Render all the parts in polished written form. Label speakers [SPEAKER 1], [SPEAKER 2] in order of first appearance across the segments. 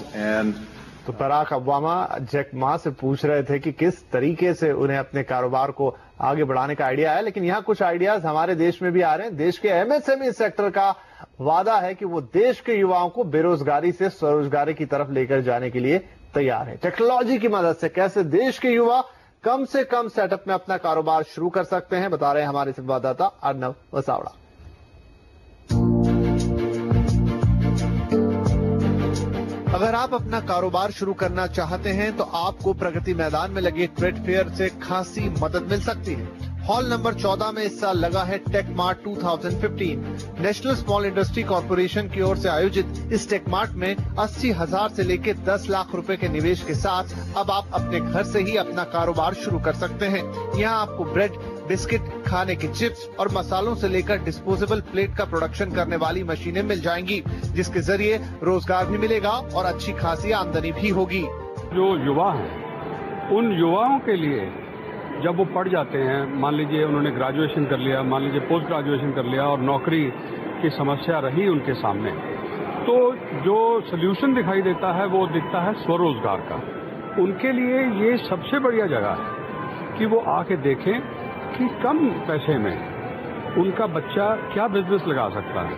[SPEAKER 1] government. And
[SPEAKER 2] तो Barack Obama Jack Ma से पूछ रहे थे कि किस तरीके से उन्हें अपने कारोबार को आगे बढ़ाने का आइडिया है, लेकिन यहाँ कुछ आइडियाज हमारे देश में भी आ रहे हैं। देश के एमएसएमई सेक्टर का वादा है कि वो देश के युवाओं को बेरोजगारी से स्वरोजगारी की तरफ लेकर जाने के लिए तैयार है। टेक्नोलॉजी की मदद से कैसे देश के युवा कम से कम सेटअप में अपना कारोबार शुरू कर सकते हैं, बता रहे हैं हमारे संवाददाता अर्नव वसावड़ा। अगर आप अपना कारोबार शुरू करना चाहते हैं तो आपको प्रगति मैदान में लगे ट्रेड फेयर से खासी मदद मिल सकती है। हॉल नंबर 14 में इस साल लगा है Tech Mart 2015। National Small Industry Corporation की ओर से आयोजित इस टेक मार्ट में 80,000 से लेकर 10 लाख रुपए के निवेश के साथ अब आप अपने घर से ही अपना कारोबार शुरू कर सकते हैं। यहाँ आपको ब्रेड, बिस्किट, खाने के चिप्स और मसालों से लेकर डिस्पोजेबल प्लेट का प्रोडक्शन करने वाली मशीनें मिल जाएंगी, जिसके जरिए रोजगार भी मिलेगा और अच्छी खासी आमदनी भी होगी।
[SPEAKER 3] जो युवा हैं, उन युवाओं के लिए जब वो पढ़ जाते हैं, मान लीजिए उन्होंने ग्रेजुएशन कर लिया, मान लीजिए पोस्ट ग्रेजुएशन कर लिया और नौकरी की समस्या रही उनके सामने, तो जो सोल्यूशन दिखाई देता है वो दिखता है स्वरोजगार का। उनके लिए ये सबसे बढ़िया जगह है कि वो आके देखें कि कम पैसे में उनका बच्चा क्या बिजनेस लगा सकता है।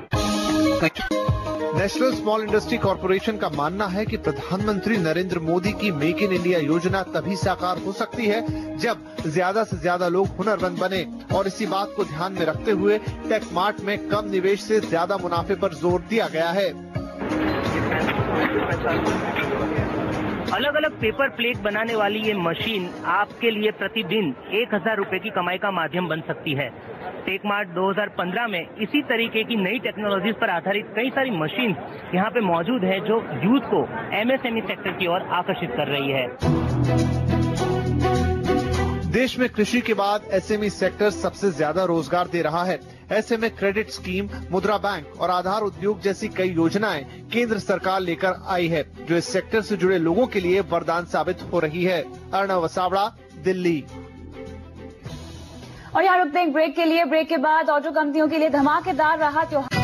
[SPEAKER 2] नेशनल स्मॉल इंडस्ट्री कॉर्पोरेशन का मानना है कि प्रधानमंत्री नरेंद्र मोदी की मेक इन इंडिया योजना तभी साकार हो सकती है जब ज्यादा से ज्यादा लोग हुनरमंद बने, और इसी बात को ध्यान में रखते हुए टेक मार्ट में कम निवेश से ज्यादा मुनाफे पर जोर दिया गया है।
[SPEAKER 4] अलग अलग पेपर प्लेट बनाने वाली ये मशीन आपके लिए प्रतिदिन 1,000 रुपए की कमाई का माध्यम बन सकती है। टेक मार्ट 2015 में इसी तरीके की नई टेक्नोलॉजीज पर आधारित कई सारी मशीन यहाँ पे मौजूद है जो यूथ को एमएसएमई सेक्टर की ओर आकर्षित कर रही है।
[SPEAKER 2] देश में कृषि के बाद एसएमई सेक्टर सबसे ज्यादा रोजगार दे रहा है। ऐसे में क्रेडिट स्कीम, मुद्रा बैंक और आधार उद्योग जैसी कई योजनाएं केंद्र सरकार लेकर आई है, जो इस सेक्टर से जुड़े लोगों के लिए वरदान साबित हो रही है। अर्नव वसावड़ा, दिल्ली।
[SPEAKER 5] और यहाँ रुकते हैं ब्रेक के लिए। ब्रेक के बाद ऑटो कंपनियों के लिए धमाकेदार रहा त्योहार।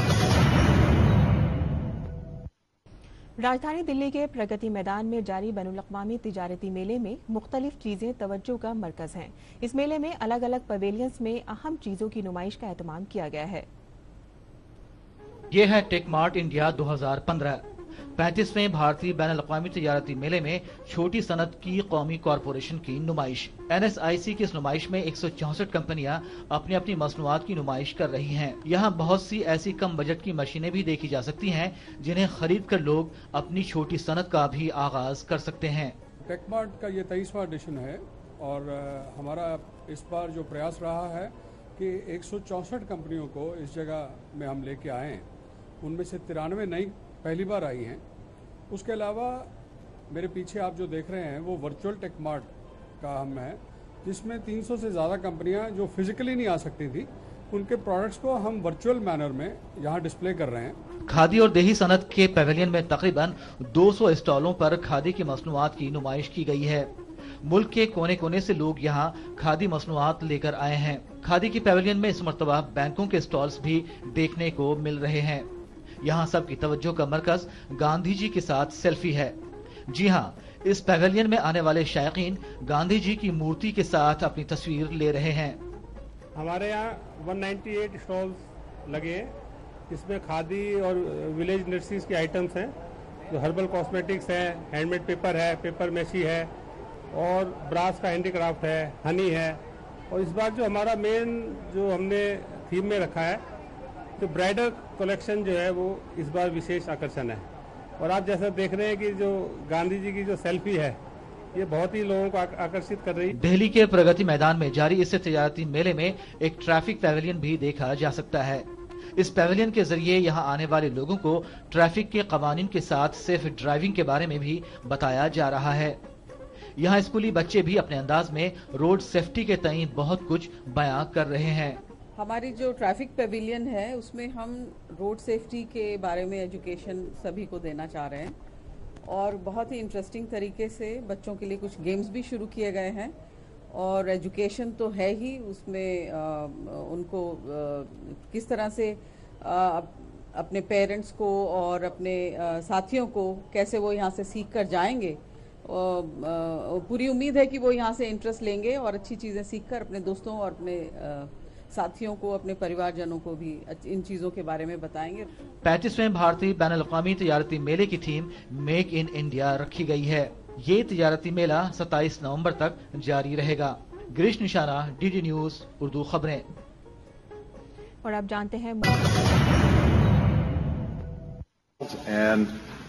[SPEAKER 6] राजधानी दिल्ली के प्रगति मैदान में जारी बैनुल-अक़वामी तिजारती मेले में मुख्तलिफ चीजें तवज्जो का मरकज हैं। इस मेले में अलग अलग पवेलियंस में अहम चीजों की नुमाइश का एहतमाम किया गया है।
[SPEAKER 7] ये है टेक मार्ट इंडिया 2015। 35वें भारतीय बैनुल-अक़वामी तिजारती मेले में छोटी सनत की कौमी कॉरपोरेशन की नुमाइश। NSIC की इस नुमाइश में 164 कंपनियां अपनी अपनी मसनूआत की नुमाइश कर रही हैं। यहाँ बहुत सी ऐसी कम बजट की मशीनें भी देखी जा सकती हैं जिन्हें खरीद कर लोग अपनी छोटी सनत का भी आगाज कर सकते हैं।
[SPEAKER 3] टेक मार्ट का ये 23वां एडिशन है और हमारा इस बार जो प्रयास रहा है कि 164 कंपनियों को इस जगह में हम लेके आए हैं। उनमें से 93 नई पहली बार आई हैं। उसके अलावा मेरे पीछे आप जो देख रहे हैं वो वर्चुअल टेक मार्ट का हम है, जिसमें 300 से ज़्यादा कंपनियां जो फिजिकली नहीं आ सकती थी, उनके प्रोडक्ट्स को हम वर्चुअल मैनर में यहाँ डिस्प्ले कर रहे हैं।
[SPEAKER 7] खादी और देही सनत के पैवेलियन में तकरीबन 200 स्टॉलों पर खादी की मसनूआत की नुमाइश की गई है। मुल्क के कोने कोने से लोग यहाँ खादी मसनूआत लेकर आए हैं। खादी की पैवेलियन में इस मर्तबा बैंकों के स्टॉल्स भी देखने को मिल रहे हैं। यहाँ सबकी तवज्जो का मरकज गांधी जी के साथ सेल्फी है। जी हाँ, इस पैवेलियन में आने वाले शायकीन गांधी जी की मूर्ति के साथ अपनी तस्वीर ले रहे हैं।
[SPEAKER 8] हमारे यहाँ 198 स्टॉल्स लगे हैं, इसमें खादी और विलेज इंडस्ट्रीज के आइटम्स हैं, जो हर्बल कॉस्मेटिक्स है, हैंडमेड पेपर है, पेपर मैशी है और ब्रास का हैंडीक्राफ्ट है, हनी है। और इस बार जो हमारा मेन जो हमने थीम में रखा है, तो ब्राइडल कलेक्शन जो है वो इस बार विशेष आकर्षण है। और आप जैसा देख रहे हैं कि जो गांधी जी की जो सेल्फी है, ये बहुत ही लोगों को आकर्षित कर रही है।
[SPEAKER 7] दिल्ली के प्रगति मैदान में जारी इस तिजारती मेले में एक ट्रैफिक पैवेलियन भी देखा जा सकता है। इस पैवेलियन के जरिए यहाँ आने वाले लोगों को ट्रैफिक के कवानीन के साथ सेफ ड्राइविंग के बारे में भी बताया जा रहा है। यहाँ स्कूली बच्चे भी अपने अंदाज में रोड सेफ्टी के तई बहुत कुछ बयां कर रहे हैं।
[SPEAKER 9] हमारी जो ट्रैफिक पेविलियन है उसमें हम रोड सेफ्टी के बारे में एजुकेशन सभी को देना चाह रहे हैं और बहुत ही इंटरेस्टिंग तरीके से बच्चों के लिए कुछ गेम्स भी शुरू किए गए हैं। और एजुकेशन तो है ही, उसमें उनको किस तरह से अपने पेरेंट्स को और अपने साथियों को कैसे वो यहाँ से सीख कर जाएंगे। पूरी उम्मीद है कि वो यहाँ से इंटरेस्ट लेंगे और अच्छी चीज़ें सीखकर अपने दोस्तों और अपने साथियों को, अपने परिवारजनों को भी इन चीज़ों के बारे में बताएंगे।
[SPEAKER 7] 35वें भारतीय बैनुल-अक़वामी तिजारती मेले की थीम मेक इन इंडिया रखी गई है। ये तिजारती मेला 27 नवंबर तक जारी रहेगा। गिरीश निशाना, डीडी न्यूज उर्दू खबरें।
[SPEAKER 6] और अब जानते हैं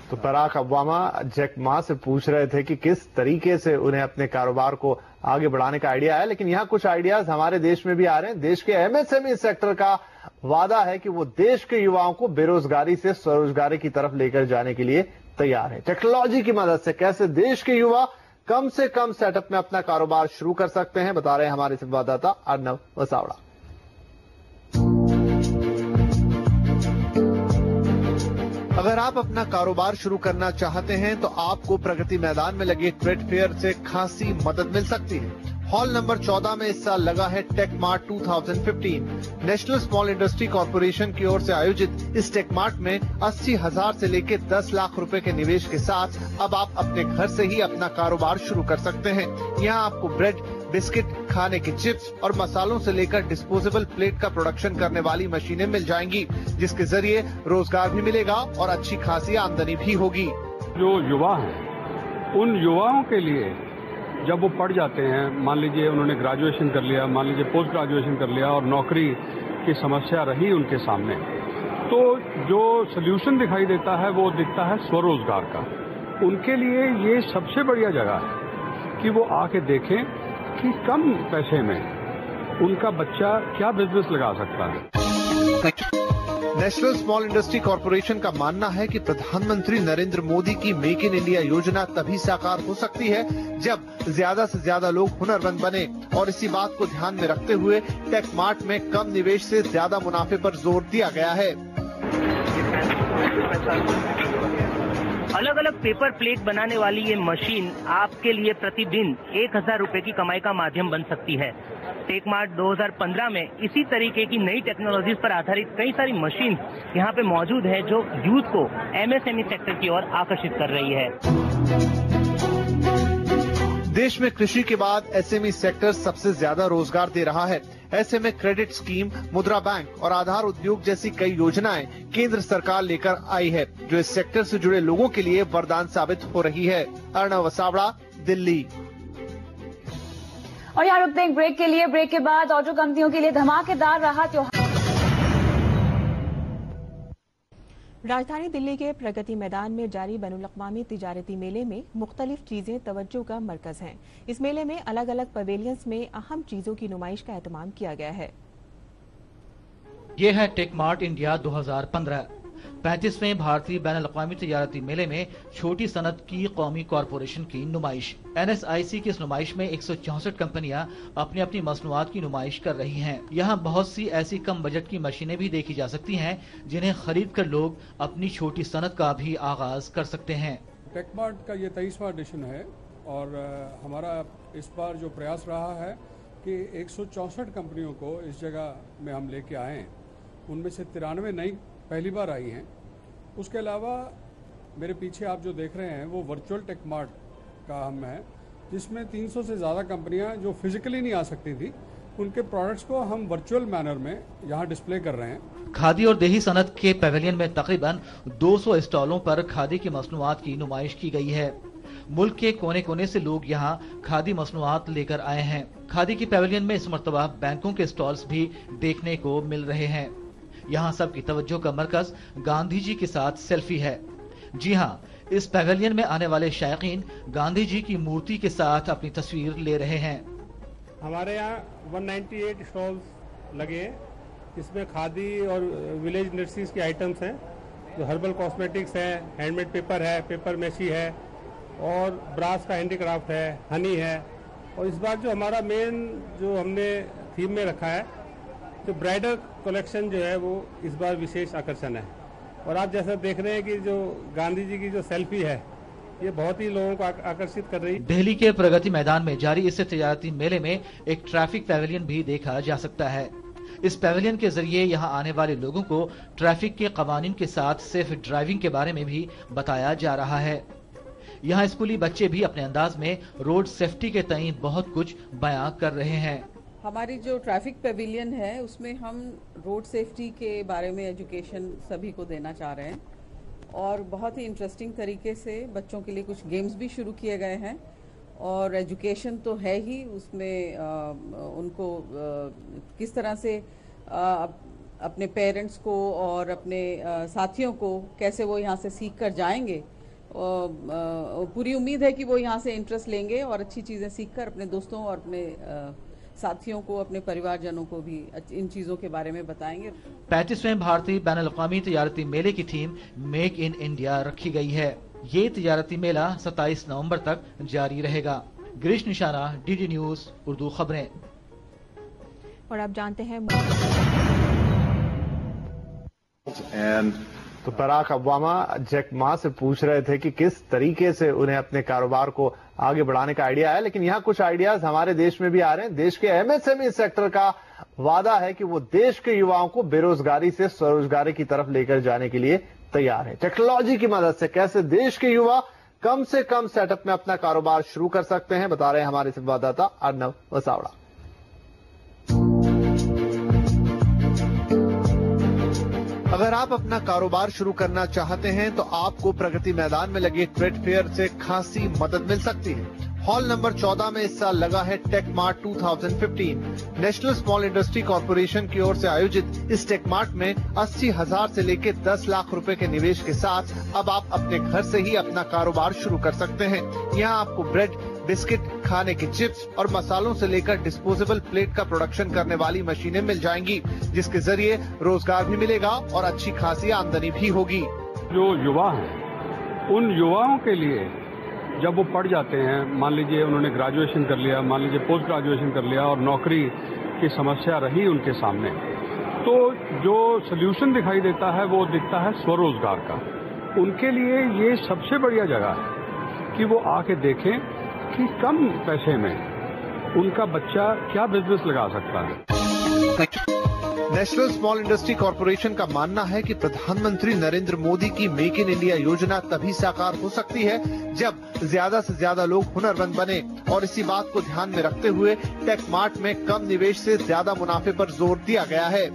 [SPEAKER 2] तो बराक ओबामा जैक मा से पूछ रहे थे कि किस तरीके से उन्हें अपने कारोबार को आगे बढ़ाने का आइडिया है, लेकिन यहाँ कुछ आइडियाज हमारे देश में भी आ रहे हैं। देश के एमएसएमई सेक्टर का वादा है कि वो देश के युवाओं को बेरोजगारी से स्वरोजगारी की तरफ लेकर जाने के लिए तैयार है। टेक्नोलॉजी की मदद से कैसे देश के युवा कम से कम सेटअप में अपना कारोबार शुरू कर सकते हैं, बता रहे हैं हमारे संवाददाता अर्नव वसावड़ा। अगर आप अपना कारोबार शुरू करना चाहते हैं तो आपको प्रगति मैदान में लगे ट्रेड फेयर से खासी मदद मिल सकती है। हॉल नंबर 14 में इस साल लगा है Tech Mart 2015। National Small Industry Corporation की ओर से आयोजित इस टेक मार्ट में 80,000 से लेकर 10 लाख रुपए के निवेश के साथ अब आप अपने घर से ही अपना कारोबार शुरू कर सकते हैं। यहाँ आपको ब्रेड, बिस्किट, खाने के चिप्स और मसालों से लेकर डिस्पोजेबल प्लेट का प्रोडक्शन करने वाली मशीनें मिल जाएंगी, जिसके जरिए रोजगार भी मिलेगा और अच्छी खासी आमदनी भी होगी।
[SPEAKER 3] जो युवा हैं, उन युवाओं के लिए जब वो पढ़ जाते हैं, मान लीजिए उन्होंने ग्रेजुएशन कर लिया, मान लीजिए पोस्ट ग्रेजुएशन कर लिया और नौकरी की समस्या रही उनके सामने, तो जो सल्यूशन दिखाई देता है वो दिखता है स्वरोजगार का। उनके लिए ये सबसे बढ़िया जगह है कि वो आके देखें कि कम पैसे में उनका बच्चा क्या बिजनेस लगा सकता है।
[SPEAKER 2] नेशनल स्मॉल इंडस्ट्री कॉर्पोरेशन का मानना है कि प्रधानमंत्री नरेंद्र मोदी की मेक इन इंडिया योजना तभी साकार हो सकती है जब ज्यादा से ज्यादा लोग हुनरमंद बने, और इसी बात को ध्यान में रखते हुए टेक मार्ट में कम निवेश से ज्यादा मुनाफे पर जोर दिया गया है।
[SPEAKER 4] अलग अलग पेपर प्लेट बनाने वाली ये मशीन आपके लिए प्रतिदिन 1,000 रुपए की कमाई का माध्यम बन सकती है। टेक मार्ट 2015 में इसी तरीके की नई टेक्नोलॉजीज पर आधारित कई सारी मशीन यहाँ पे मौजूद है जो यूथ को एमएसएमई सेक्टर की ओर आकर्षित कर रही है।
[SPEAKER 2] देश में कृषि के बाद एसएमई सेक्टर सबसे ज्यादा रोजगार दे रहा है। ऐसे में क्रेडिट स्कीम, मुद्रा बैंक और आधार उद्योग जैसी कई योजनाएं केंद्र सरकार लेकर आई है, जो इस सेक्टर से जुड़े लोगों के लिए वरदान साबित हो रही है। अर्नव वसावड़ा, दिल्ली।
[SPEAKER 5] और यहाँ रुकते हैं ब्रेक के लिए। ब्रेक के बाद ऑटो कंपनियों के लिए धमाकेदार रहा त्योहार।
[SPEAKER 6] राजधानी दिल्ली के प्रगति मैदान में जारी बैनुल-अक़वामी तिजारती मेले में मुख्तलिफ चीजें तवज्जो का मरकज हैं। इस मेले में अलग अलग पवेलियंस में अहम चीजों की नुमाइश का एहतमाम किया गया है।
[SPEAKER 7] ये है टेक मार्ट इंडिया 2015। 35वें भारतीय बैनुल-अक़वामी तिजारती मेले में छोटी सनत की कौमी कॉरपोरेशन की नुमाइश। NSIC की इस नुमाइश में 164 कंपनियां अपनी अपनी मसनूआत की नुमाइश कर रही हैं। यहाँ बहुत सी ऐसी कम बजट की मशीनें भी देखी जा सकती हैं जिन्हें खरीद कर लोग अपनी छोटी सनत का भी आगाज कर सकते हैं।
[SPEAKER 8] टेक मार्ट का ये 23वां एडिशन है और हमारा इस बार जो प्रयास रहा है कि 164 कंपनियों को इस जगह में हम लेके आए हैं। उनमें से 93 नई पहली बार आई हैं। उसके अलावा मेरे पीछे आप जो देख रहे हैं वो वर्चुअल टेक मार्ट का हम है, जिसमें 300 से ज़्यादा कंपनियां जो फिजिकली नहीं आ सकती थी, उनके प्रोडक्ट्स को हम वर्चुअल मैनर में यहाँ डिस्प्ले कर रहे हैं।
[SPEAKER 7] खादी और देही सनत के पैवेलियन में तकरीबन 200 स्टॉलों पर खादी की मसनूआत की नुमाइश की गई है। मुल्क के कोने कोने से लोग यहाँ खादी मसनूआत लेकर आए हैं। खादी की पैवेलियन में इस मरतबा बैंकों के स्टॉल्स भी देखने को मिल रहे हैं। यहाँ सबकी तवज्जो का मरकज गांधी जी के साथ सेल्फी है। जी हाँ, इस पैवेलियन में आने वाले शायकीन गांधी जी की मूर्ति के साथ अपनी तस्वीर ले रहे हैं।
[SPEAKER 8] हमारे यहाँ 198 स्टॉल्स लगे हैं, इसमें खादी और विलेज इंडस्ट्रीज के आइटम्स हैं, जो हर्बल कॉस्मेटिक्स है, हैंडमेड पेपर है, पेपर मैशी है और ब्रास का हैंडीक्राफ्ट है, हनी है। और इस बार जो हमारा मेन जो हमने थीम में रखा है, तो ब्राइडल कलेक्शन जो है वो इस बार विशेष आकर्षण है। और आप जैसा देख रहे हैं कि जो गांधी जी की जो सेल्फी है, ये बहुत ही लोगों को आकर्षित कर रही है।
[SPEAKER 7] दिल्ली के प्रगति मैदान में जारी इस तिजारती मेले में एक ट्रैफिक पैवेलियन भी देखा जा सकता है। इस पैवेलियन के जरिए यहां आने वाले लोगों को ट्रैफिक के कवानीन के साथ सेफ ड्राइविंग के बारे में भी बताया जा रहा है। यहाँ स्कूली बच्चे भी अपने अंदाज में रोड सेफ्टी के तई बहुत कुछ बयां कर रहे हैं।
[SPEAKER 9] हमारी जो ट्रैफिक पेविलियन है उसमें हम रोड सेफ्टी के बारे में एजुकेशन सभी को देना चाह रहे हैं और बहुत ही इंटरेस्टिंग तरीके से बच्चों के लिए कुछ गेम्स भी शुरू किए गए हैं और एजुकेशन तो है ही, उसमें उनको किस तरह से अपने पेरेंट्स को और अपने साथियों को कैसे वो यहाँ से सीख कर जाएंगे। पूरी उम्मीद है कि वो यहाँ से इंटरेस्ट लेंगे और अच्छी चीज़ें सीखकर अपने दोस्तों और अपने साथियों को, अपने परिवारजनों को भी इन चीज़ों के बारे में बताएंगे।
[SPEAKER 7] 35वें भारतीय बैनुल-अक़वामी तिजारती मेले की थीम मेक इन इंडिया रखी गई है। ये तिजारती मेला 27 नवंबर तक जारी रहेगा। गिरीश निशाना, डीडी न्यूज़ उर्दू खबरें।
[SPEAKER 6] और आप जानते हैं
[SPEAKER 2] तो बराक ओबामा जैक मा से पूछ रहे थे कि किस तरीके से उन्हें अपने कारोबार को आगे बढ़ाने का आइडिया है, लेकिन यहाँ कुछ आइडियाज हमारे देश में भी आ रहे हैं। देश के एमएसएमई सेक्टर का वादा है कि वो देश के युवाओं को बेरोजगारी से स्वरोजगारी की तरफ लेकर जाने के लिए तैयार है। टेक्नोलॉजी की मदद से कैसे देश के युवा कम से कम सेटअप में अपना कारोबार शुरू कर सकते हैं, बता रहे हैं हमारे संवाददाता अर्नव वसावड़ा। अगर आप अपना कारोबार शुरू करना चाहते हैं तो आपको प्रगति मैदान में लगे ट्रेड फेयर से खासी मदद मिल सकती है। हॉल नंबर 14 में इस साल लगा है Tech Mart 2015। National Small Industry Corporation की ओर से आयोजित इस टेक मार्ट में 80,000 से लेकर 10 लाख रुपए के निवेश के साथ अब आप अपने घर से ही अपना कारोबार शुरू कर सकते हैं। यहाँ आपको ब्रेड, बिस्किट, खाने के चिप्स और मसालों से लेकर डिस्पोजेबल प्लेट का प्रोडक्शन करने वाली मशीनें मिल जाएंगी, जिसके जरिए रोजगार भी मिलेगा और अच्छी खासी आमदनी भी होगी।
[SPEAKER 3] जो युवा हैं, उन युवाओं के लिए जब वो पढ़ जाते हैं, मान लीजिए उन्होंने ग्रेजुएशन कर लिया, मान लीजिए पोस्ट ग्रेजुएशन कर लिया और नौकरी की समस्या रही उनके सामने, तो जो सोल्यूशन दिखाई देता है वो दिखता है स्वरोजगार का। उनके लिए ये सबसे बढ़िया जगह है कि वो आके देखें कि कम पैसे में उनका बच्चा क्या बिजनेस लगा सकता है।
[SPEAKER 2] नेशनल स्मॉल इंडस्ट्री कॉर्पोरेशन का मानना है कि प्रधानमंत्री नरेंद्र मोदी की मेक इन इंडिया योजना तभी साकार हो सकती है जब ज्यादा से ज्यादा लोग हुनरमंद बने, और इसी बात को ध्यान में रखते हुए टेक मार्ट में कम निवेश से ज्यादा मुनाफे पर जोर दिया गया है।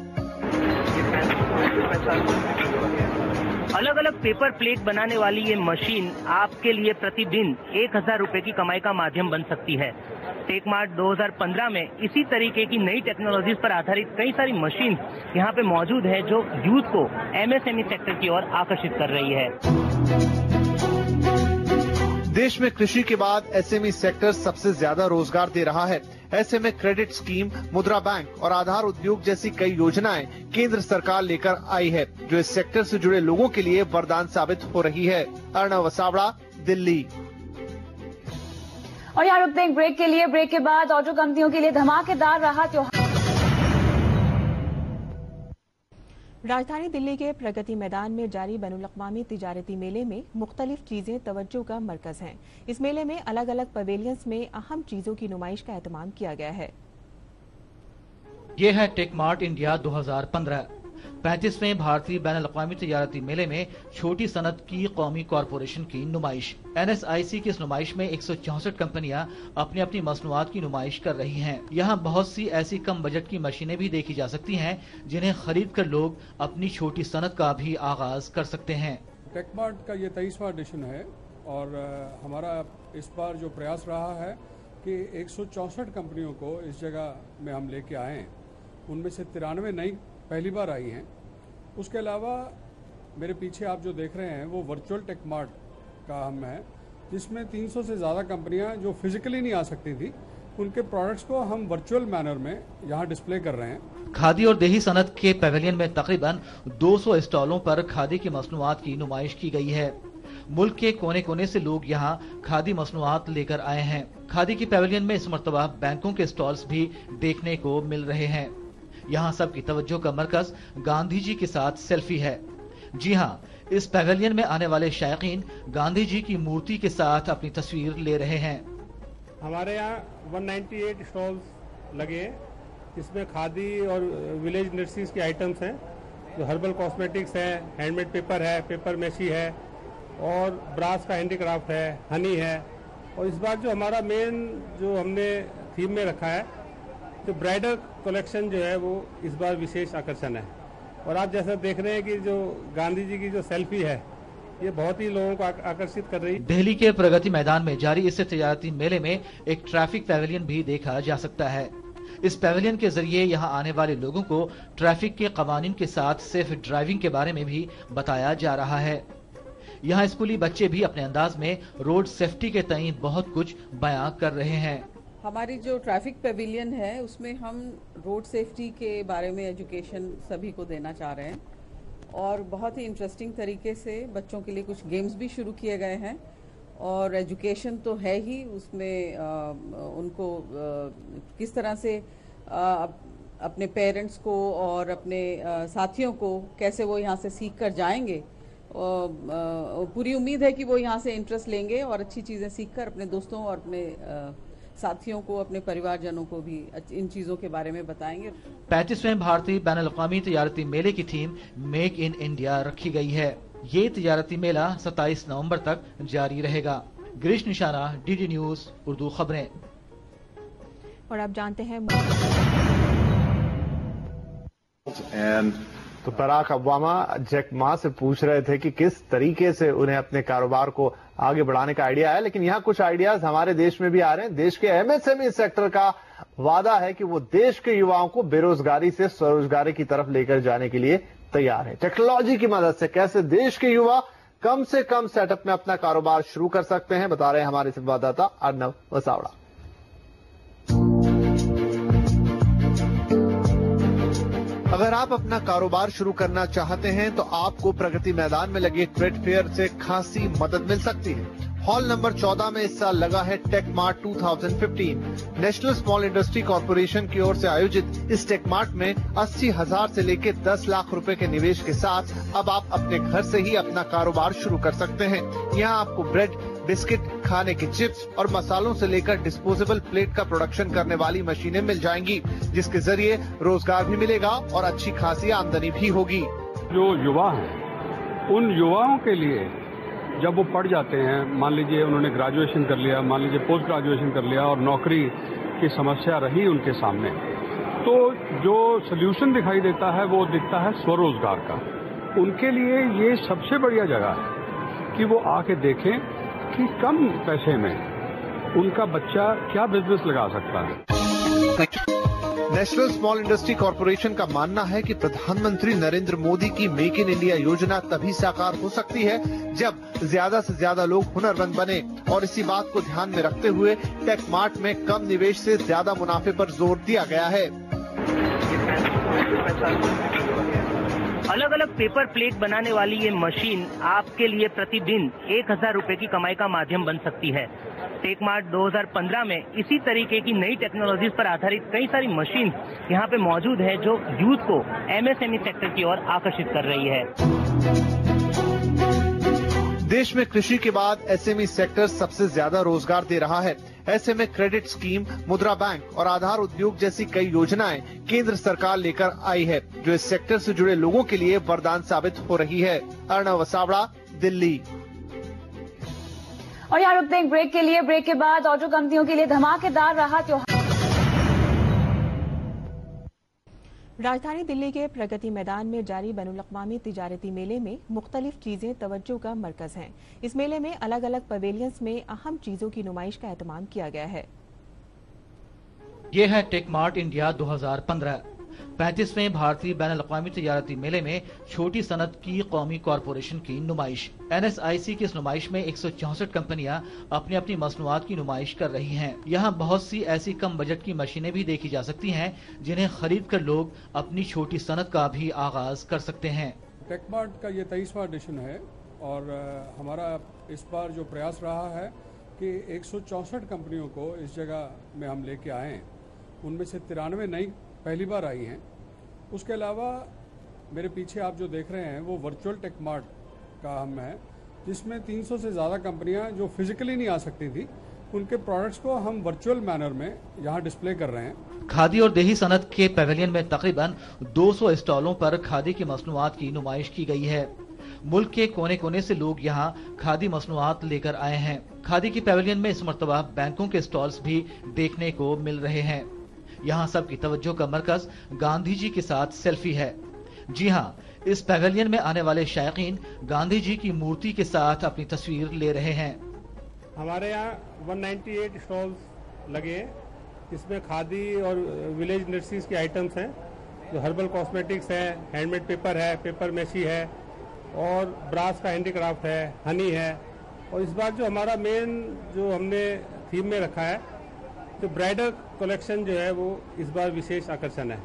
[SPEAKER 4] अलग अलग पेपर प्लेट बनाने वाली ये मशीन आपके लिए प्रतिदिन 1,000 रुपए की कमाई का माध्यम बन सकती है। टेक मार्ट 2015 में इसी तरीके की नई टेक्नोलॉजीज पर आधारित कई सारी मशीन यहाँ पे मौजूद है जो यूथ को एमएसएमई सेक्टर की ओर आकर्षित कर रही है।
[SPEAKER 2] देश में कृषि के बाद एसएमई सेक्टर सबसे ज्यादा रोजगार दे रहा है। ऐसे में क्रेडिट स्कीम, मुद्रा बैंक और आधार उद्योग जैसी कई योजनाएं केंद्र सरकार लेकर आई है, जो इस सेक्टर से जुड़े लोगों के लिए वरदान साबित हो रही है। अर्नव वसावड़ा, दिल्ली।
[SPEAKER 5] और यहाँ रुकते हैं ब्रेक के लिए। ब्रेक के बाद ऑटो कंपनियों के लिए धमाकेदार रहा त्योहार।
[SPEAKER 6] राजधानी दिल्ली के प्रगति मैदान में जारी बैनुल-अक़वामी तिजारती मेले में मुख्तलिफ चीजें तवज्जो का मरकज हैं। इस मेले में अलग अलग पवेलियंस में अहम चीजों की नुमाइश का एहतमाम किया गया है।
[SPEAKER 7] ये है टेक मार्ट इंडिया 2015। 35वें भारतीय बैनुल-अक़वामी तिजारती मेले में छोटी सनत की कौमी कॉरपोरेशन की नुमाइश। NSIC की इस नुमाइश में 164 कंपनियां अपनी अपनी मसनूआत की नुमाइश कर रही हैं। यहाँ बहुत सी ऐसी कम बजट की मशीनें भी देखी जा सकती हैं जिन्हें खरीद कर लोग अपनी छोटी सनत का भी आगाज कर सकते हैं।
[SPEAKER 8] टेक मार्ट का ये 23वां एडिशन है और हमारा इस बार जो प्रयास रहा है कि 164 कंपनियों को इस जगह में हम लेके आए हैं। उनमें से 93 नई पहली बार आई हैं। उसके अलावा मेरे पीछे आप जो देख रहे हैं वो वर्चुअल टेक मार्ट का हम है, जिसमें 300 से ज़्यादा कंपनियां जो फिजिकली नहीं आ सकती थी उनके प्रोडक्ट्स को हम वर्चुअल मैनर में यहाँ डिस्प्ले कर रहे हैं।
[SPEAKER 7] खादी और देही सनत के पैवेलियन में तकरीबन 200 स्टॉलों पर खादी की मसनूआत की नुमाइश की गई है। मुल्क के कोने कोने से लोग यहाँ खादी मसनूआत लेकर आए हैं। खादी की पैवेलियन में इस मर्तबा बैंकों के स्टॉल्स भी देखने को मिल रहे हैं। यहाँ सबकी तवज्जो का मरकज गांधी जी के साथ सेल्फी है। जी हाँ, इस पैवेलियन में आने वाले शायकीन गांधी जी की मूर्ति के साथ अपनी तस्वीर ले रहे हैं।
[SPEAKER 8] हमारे यहाँ 198 स्टॉल्स लगे, इसमें खादी और विलेज इंडस्ट्रीज के आइटम्स हैं, जो हर्बल कॉस्मेटिक्स हैं, हैंडमेड पेपर है, पेपर मैशी है और ब्रास का हैंडीक्राफ्ट है, हनी है। और इस बार जो हमारा मेन जो हमने थीम में रखा है, जो ब्राइडल कलेक्शन जो है वो इस बार विशेष आकर्षण है। और आप जैसा देख रहे हैं कि जो गांधी जी की जो सेल्फी है, ये बहुत ही लोगों को आकर्षित कर रही है।
[SPEAKER 7] दिल्ली के प्रगति मैदान में जारी इस तजारती मेले में एक ट्रैफिक पैवेलियन भी देखा जा सकता है। इस पैवेलियन के जरिए यहां आने वाले लोगों को ट्रैफिक के कवानीन के साथ सेफ ड्राइविंग के बारे में भी बताया जा रहा है। यहाँ स्कूली बच्चे भी अपने अंदाज में रोड सेफ्टी के तई बहुत कुछ बयां कर रहे हैं।
[SPEAKER 9] हमारी जो ट्रैफिक पैविलियन है उसमें हम रोड सेफ्टी के बारे में एजुकेशन सभी को देना चाह रहे हैं और बहुत ही इंटरेस्टिंग तरीके से बच्चों के लिए कुछ गेम्स भी शुरू किए गए हैं। और एजुकेशन तो है ही, उसमें उनको किस तरह से अपने पेरेंट्स को और अपने साथियों को कैसे वो यहाँ से सीख कर जाएंगे। पूरी उम्मीद है कि वो यहाँ से इंटरेस्ट लेंगे और अच्छी चीज़ें सीखकर अपने दोस्तों और अपने साथियों को, अपने परिवारजनों को भी इन चीजों के बारे में बताएंगे।
[SPEAKER 7] 35वें भारतीय बैनुल-अक़वामी तिजारती मेले की थीम मेक इन इंडिया रखी गई है। ये तिजारती मेला 27 नवंबर तक जारी रहेगा। गिरीश निशाना, डीडी न्यूज उर्दू खबरें।
[SPEAKER 6] और अब जानते हैं
[SPEAKER 2] तो बराक ओबामा जैक मा से पूछ रहे थे कि किस तरीके से उन्हें अपने कारोबार को आगे बढ़ाने का आइडिया है, लेकिन यहाँ कुछ आइडियाज हमारे देश में भी आ रहे हैं। देश के एमएसएमई सेक्टर का वादा है कि वो देश के युवाओं को बेरोजगारी से स्वरोजगारी की तरफ लेकर जाने के लिए तैयार है। टेक्नोलॉजी की मदद से कैसे देश के युवा कम से कम सेटअप में अपना कारोबार शुरू कर सकते हैं, बता रहे हैं हमारे संवाददाता अर्नव वसावड़ा। अगर आप अपना कारोबार शुरू करना चाहते हैं तो आपको प्रगति मैदान में लगे ट्रेड फेयर से खासी मदद मिल सकती है। हॉल नंबर 14 में इस साल लगा है Tech Mart 2015। National Small Industry Corporation की ओर से आयोजित इस टेक मार्ट में 80,000 से लेकर 10 लाख रुपए के निवेश के साथ अब आप अपने घर से ही अपना कारोबार शुरू कर सकते हैं। यहाँ आपको ब्रेड, बिस्किट, खाने के चिप्स और मसालों से लेकर डिस्पोजेबल प्लेट का प्रोडक्शन करने वाली मशीनें मिल जाएंगी, जिसके जरिए रोजगार भी मिलेगा और अच्छी खासी आमदनी भी होगी।
[SPEAKER 3] जो युवा हैं, उन युवाओं के लिए जब वो पढ़ जाते हैं, मान लीजिए उन्होंने ग्रेजुएशन कर लिया, मान लीजिए पोस्ट ग्रेजुएशन कर लिया और नौकरी की समस्या रही उनके सामने, तो जो सल्यूशन दिखाई देता है वो दिखता है स्वरोजगार का। उनके लिए ये सबसे बढ़िया जगह है कि वो आके देखें कि कम पैसे में उनका बच्चा क्या बिजनेस लगा सकता है।
[SPEAKER 2] नेशनल स्मॉल इंडस्ट्री कॉर्पोरेशन का मानना है कि प्रधानमंत्री नरेंद्र मोदी की मेक इन इंडिया योजना तभी साकार हो सकती है जब ज्यादा से ज्यादा लोग हुनरमंद बने, और इसी बात को ध्यान में रखते हुए टेक मार्ट में कम निवेश से ज्यादा मुनाफे पर जोर दिया गया है।
[SPEAKER 4] अलग अलग पेपर प्लेट बनाने वाली ये मशीन आपके लिए प्रतिदिन 1,000 रुपए की कमाई का माध्यम बन सकती है। टेक मार्ट 2015 में इसी तरीके की नई टेक्नोलॉजीज पर आधारित कई सारी मशीन यहाँ पे मौजूद है जो यूथ को एमएसएमई सेक्टर की ओर आकर्षित कर रही है।
[SPEAKER 2] देश में कृषि के बाद एसएमई सेक्टर सबसे ज्यादा रोजगार दे रहा है। ऐसे में क्रेडिट स्कीम, मुद्रा बैंक और आधार उद्योग जैसी कई योजनाएं केंद्र सरकार लेकर आई है, जो इस सेक्टर से जुड़े लोगों के लिए वरदान साबित हो रही है। अर्नव वसावड़ा, दिल्ली।
[SPEAKER 5] और यहाँ रुकते हैं ब्रेक के लिए। ब्रेक के बाद ऑटो कंपनियों के लिए धमाकेदार रहा त्योहार।
[SPEAKER 6] राजधानी दिल्ली के प्रगति मैदान में जारी बैनुल-अक़वामी तिजारती मेले में मुख्तलिफ चीजें तवज्जो का मरकज हैं। इस मेले में अलग अलग पवेलियंस में अहम चीजों की नुमाइश का एहतमाम किया गया है।
[SPEAKER 7] ये है टेक मार्ट इंडिया 2015। 35वें भारतीय बैनुल-अक़वामी तिजारती मेले में छोटी सनत की कौमी कॉरपोरेशन की नुमाइश। NSIC की इस नुमाइश में 164 कंपनियां अपनी अपनी मसनूआत की नुमाइश कर रही हैं। यहाँ बहुत सी ऐसी कम बजट की मशीनें भी देखी जा सकती हैं जिन्हें खरीद कर लोग अपनी छोटी सनत का भी आगाज कर सकते हैं।
[SPEAKER 8] टेक मार्ट का ये 23वां एडिशन है और हमारा इस बार जो प्रयास रहा है कि 164 कंपनियों को इस जगह में हम लेके आए हैं। उनमें से 93 नई पहली बार आई हैं। उसके अलावा मेरे पीछे आप जो देख रहे हैं वो वर्चुअल टेक मार्ट का हम है, जिसमें 300 से ज़्यादा कंपनियां जो फिजिकली नहीं आ सकती थी उनके प्रोडक्ट्स को हम वर्चुअल मैनर में यहाँ डिस्प्ले कर रहे हैं।
[SPEAKER 7] खादी और देही सनत के पैवेलियन में तकरीबन 200 स्टॉलों पर खादी की मसनूआत की नुमाइश की गई है। मुल्क के कोने कोने से लोग यहाँ खादी मसनूआत लेकर आए हैं। खादी की पैवेलियन में इस मर्तबा बैंकों के स्टॉल्स भी देखने को मिल रहे हैं। यहाँ सबकी तवज्जो का मरकज गांधी जी के साथ सेल्फी है। जी हाँ, इस पैवेलियन में आने वाले शायकीन गांधी जी की मूर्ति के साथ अपनी तस्वीर ले रहे हैं।
[SPEAKER 8] हमारे यहाँ 198 स्टॉल्स लगे हैं, इसमें खादी और विलेज इंडस्ट्रीज के आइटम्स हैं, जो हर्बल कॉस्मेटिक्स है, हैंडमेड पेपर है, पेपर मैशी है और ब्रास का हैंडीक्राफ्ट है, हनी है। और इस बार जो हमारा मेन जो हमने थीम में रखा है, जो ब्राइडल कलेक्शन जो है वो इस बार विशेष आकर्षण है।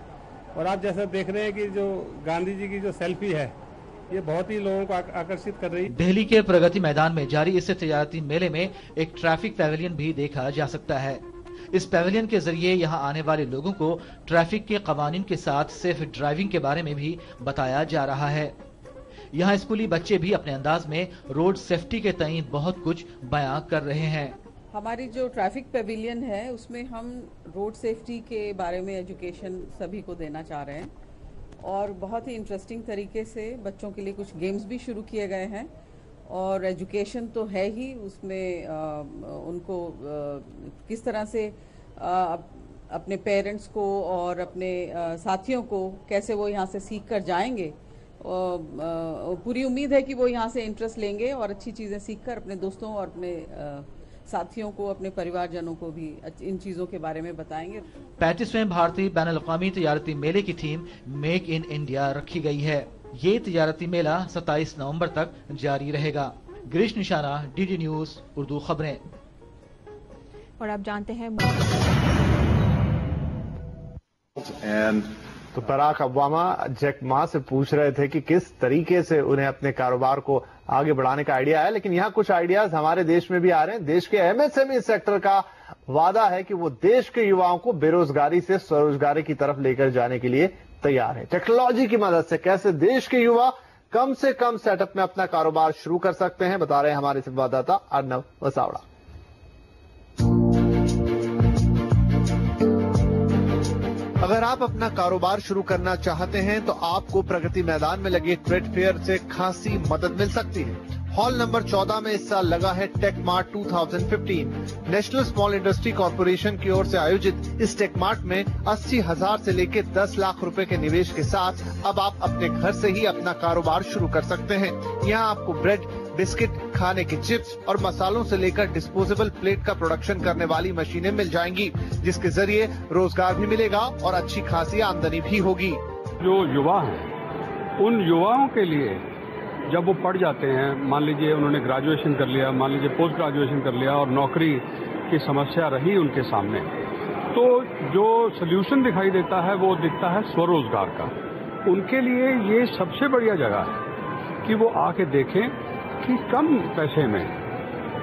[SPEAKER 8] और आप जैसा देख रहे हैं कि जो गांधी जी की जो सेल्फी है, ये बहुत ही लोगों को आकर्षित कर रही है।
[SPEAKER 7] दिल्ली के प्रगति मैदान में जारी इस तिजारती मेले में एक ट्रैफिक पैवेलियन भी देखा जा सकता है। इस पैवेलियन के जरिए यहाँ आने वाले लोगों को ट्रैफिक के कवानीन के साथ सेफ ड्राइविंग के बारे में भी बताया जा रहा है। यहाँ स्कूली बच्चे भी अपने अंदाज में रोड सेफ्टी के तईं बहुत कुछ बयां कर रहे हैं।
[SPEAKER 9] हमारी जो ट्रैफिक पैविलियन है उसमें हम रोड सेफ्टी के बारे में एजुकेशन सभी को देना चाह रहे हैं और बहुत ही इंटरेस्टिंग तरीके से बच्चों के लिए कुछ गेम्स भी शुरू किए गए हैं। और एजुकेशन तो है ही, उसमें उनको किस तरह से अपने पेरेंट्स को और अपने साथियों को कैसे वो यहाँ से सीख कर जाएंगे। पूरी उम्मीद है कि वो यहाँ से इंटरेस्ट लेंगे और अच्छी चीज़ें सीखकर अपने दोस्तों और अपने साथियों को, अपने परिवारजनों को भी इन चीजों के बारे में बताएंगे।
[SPEAKER 7] 35वें भारतीय बैनुल-अक़वामी तिजारती मेले की थीम मेक इन इंडिया रखी गई है। ये तिजारती मेला 27 नवंबर तक जारी रहेगा। गिरीश निशाना, डीडी न्यूज उर्दू खबरें।
[SPEAKER 6] और आप जानते हैं
[SPEAKER 2] तो बराक ओबामा जैक मा से पूछ रहे थे कि किस तरीके से उन्हें अपने कारोबार को आगे बढ़ाने का आइडिया है, लेकिन यहाँ कुछ आइडियाज हमारे देश में भी आ रहे हैं। देश के एमएसएमई सेक्टर का वादा है कि वो देश के युवाओं को बेरोजगारी से स्वरोजगारी की तरफ लेकर जाने के लिए तैयार है। टेक्नोलॉजी की मदद से कैसे देश के युवा कम से कम सेटअप में अपना कारोबार शुरू कर सकते हैं, बता रहे हैं हमारे संवाददाता अर्नव वसावड़ा। अगर आप अपना कारोबार शुरू करना चाहते हैं तो आपको प्रगति मैदान में लगे ट्रेड फेयर से खासी मदद मिल सकती है। हॉल नंबर 14 में इस साल लगा है Tech Mart 2015। National Small Industry Corporation की ओर से आयोजित इस टेक मार्ट में 80,000 से लेकर 10 लाख रुपए के निवेश के साथ अब आप अपने घर से ही अपना कारोबार शुरू कर सकते हैं। यहाँ आपको ब्रेड, बिस्किट, खाने के चिप्स और मसालों से लेकर डिस्पोजेबल प्लेट का प्रोडक्शन करने वाली मशीनें मिल जाएंगी, जिसके जरिए रोजगार भी मिलेगा और अच्छी खासी आमदनी भी होगी।
[SPEAKER 3] जो युवा हैं, उन युवाओं के लिए जब वो पढ़ जाते हैं, मान लीजिए उन्होंने ग्रेजुएशन कर लिया, मान लीजिए पोस्ट ग्रेजुएशन कर लिया और नौकरी की समस्या रही उनके सामने, तो जो सोल्यूशन दिखाई देता है वो दिखता है स्वरोजगार का। उनके लिए ये सबसे बढ़िया जगह है कि वो आके देखें कि कम पैसे में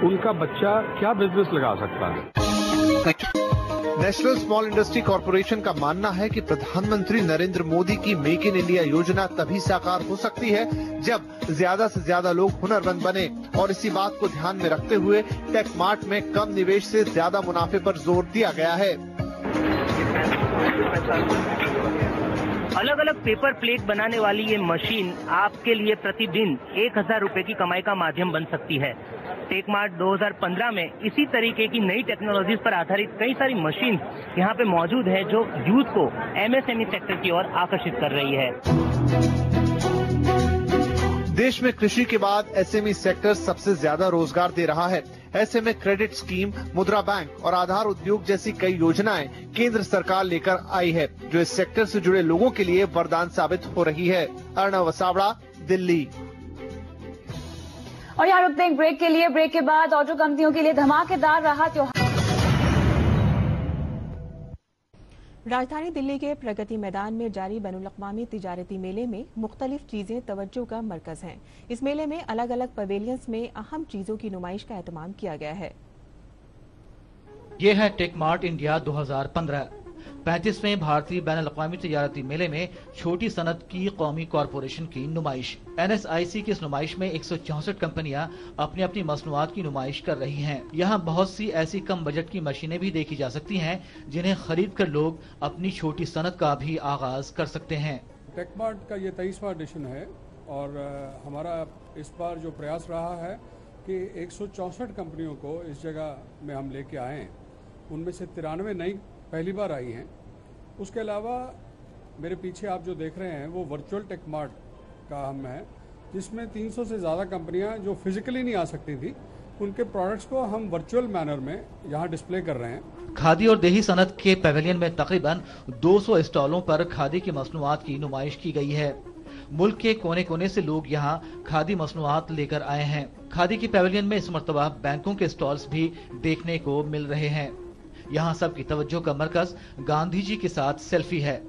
[SPEAKER 3] उनका बच्चा क्या बिजनेस लगा सकता है।
[SPEAKER 2] नेशनल स्मॉल इंडस्ट्री कॉर्पोरेशन का मानना है कि प्रधानमंत्री नरेंद्र मोदी की मेक इन इंडिया योजना तभी साकार हो सकती है जब ज्यादा से ज्यादा लोग हुनरमंद बने, और इसी बात को ध्यान में रखते हुए टेक मार्ट में कम निवेश से ज्यादा मुनाफे पर जोर दिया गया है।
[SPEAKER 4] अलग अलग पेपर प्लेट बनाने वाली ये मशीन आपके लिए प्रतिदिन 1,000 रुपए की कमाई का माध्यम बन सकती है। टेक मार्ट 2015 में इसी तरीके की नई टेक्नोलॉजीज पर आधारित कई सारी मशीन यहाँ पे मौजूद है जो यूथ को एमएसएमई सेक्टर की ओर आकर्षित कर रही है।
[SPEAKER 2] देश में कृषि के बाद एसएमई सेक्टर सबसे ज्यादा रोजगार दे रहा है। ऐसे में क्रेडिट स्कीम, मुद्रा बैंक और आधार उद्योग जैसी कई योजनाएं केंद्र सरकार लेकर आई है, जो इस सेक्टर से जुड़े लोगों के लिए वरदान साबित हो रही है। अर्नव वसावड़ा, दिल्ली।
[SPEAKER 5] और यहाँ रुकते हैं ब्रेक के लिए। ब्रेक के बाद ऑटो कंपनियों के लिए धमाकेदार रहा त्योहार।
[SPEAKER 6] राजधानी दिल्ली के प्रगति मैदान में जारी बैनुल-अक़वामी तिजारती मेले में मुख्तलिफ चीजें तवज्जो का मरकज हैं। इस मेले में अलग अलग पवेलियंस में अहम चीजों की नुमाइश का एहतमाम किया गया है।
[SPEAKER 7] ये है टेक मार्ट इंडिया 2015। 35वें भारतीय बैनुल-अक़वामी तिजारती मेले में छोटी सनत की कौमी कॉरपोरेशन की नुमाइश। NSIC की इस नुमाइश में 164 कंपनियां अपनी अपनी मसनूआत की नुमाइश कर रही हैं। यहाँ बहुत सी ऐसी कम बजट की मशीनें भी देखी जा सकती हैं जिन्हें खरीद कर लोग अपनी छोटी सनत का भी आगाज कर सकते हैं।
[SPEAKER 8] टेकमार्ट का ये 23वां एडिशन है और हमारा इस बार जो प्रयास रहा है कि 164 कंपनियों को इस जगह में हम लेके आए हैं। उनमें से 93 नई पहली बार आई हैं। उसके अलावा मेरे पीछे आप जो देख रहे हैं वो वर्चुअल टेकमार्ट का हम है, जिसमें 300 से ज़्यादा कंपनियां जो फिजिकली नहीं आ सकती थी उनके प्रोडक्ट्स को हम वर्चुअल मैनर में यहाँ डिस्प्ले कर रहे हैं।
[SPEAKER 7] खादी और देही सनत के पैवेलियन में तकरीबन 200 स्टॉलों पर खादी की मसनूआत की नुमाइश की गई है। मुल्क के कोने कोने से लोग यहाँ खादी मसनूआत लेकर आए हैं। खादी की पैवेलियन में इस मर्तबा बैंकों के स्टॉल्स भी देखने को मिल रहे हैं। यहाँ सबकी तवज्जो का मरकज गांधी जी के साथ सेल्फी है।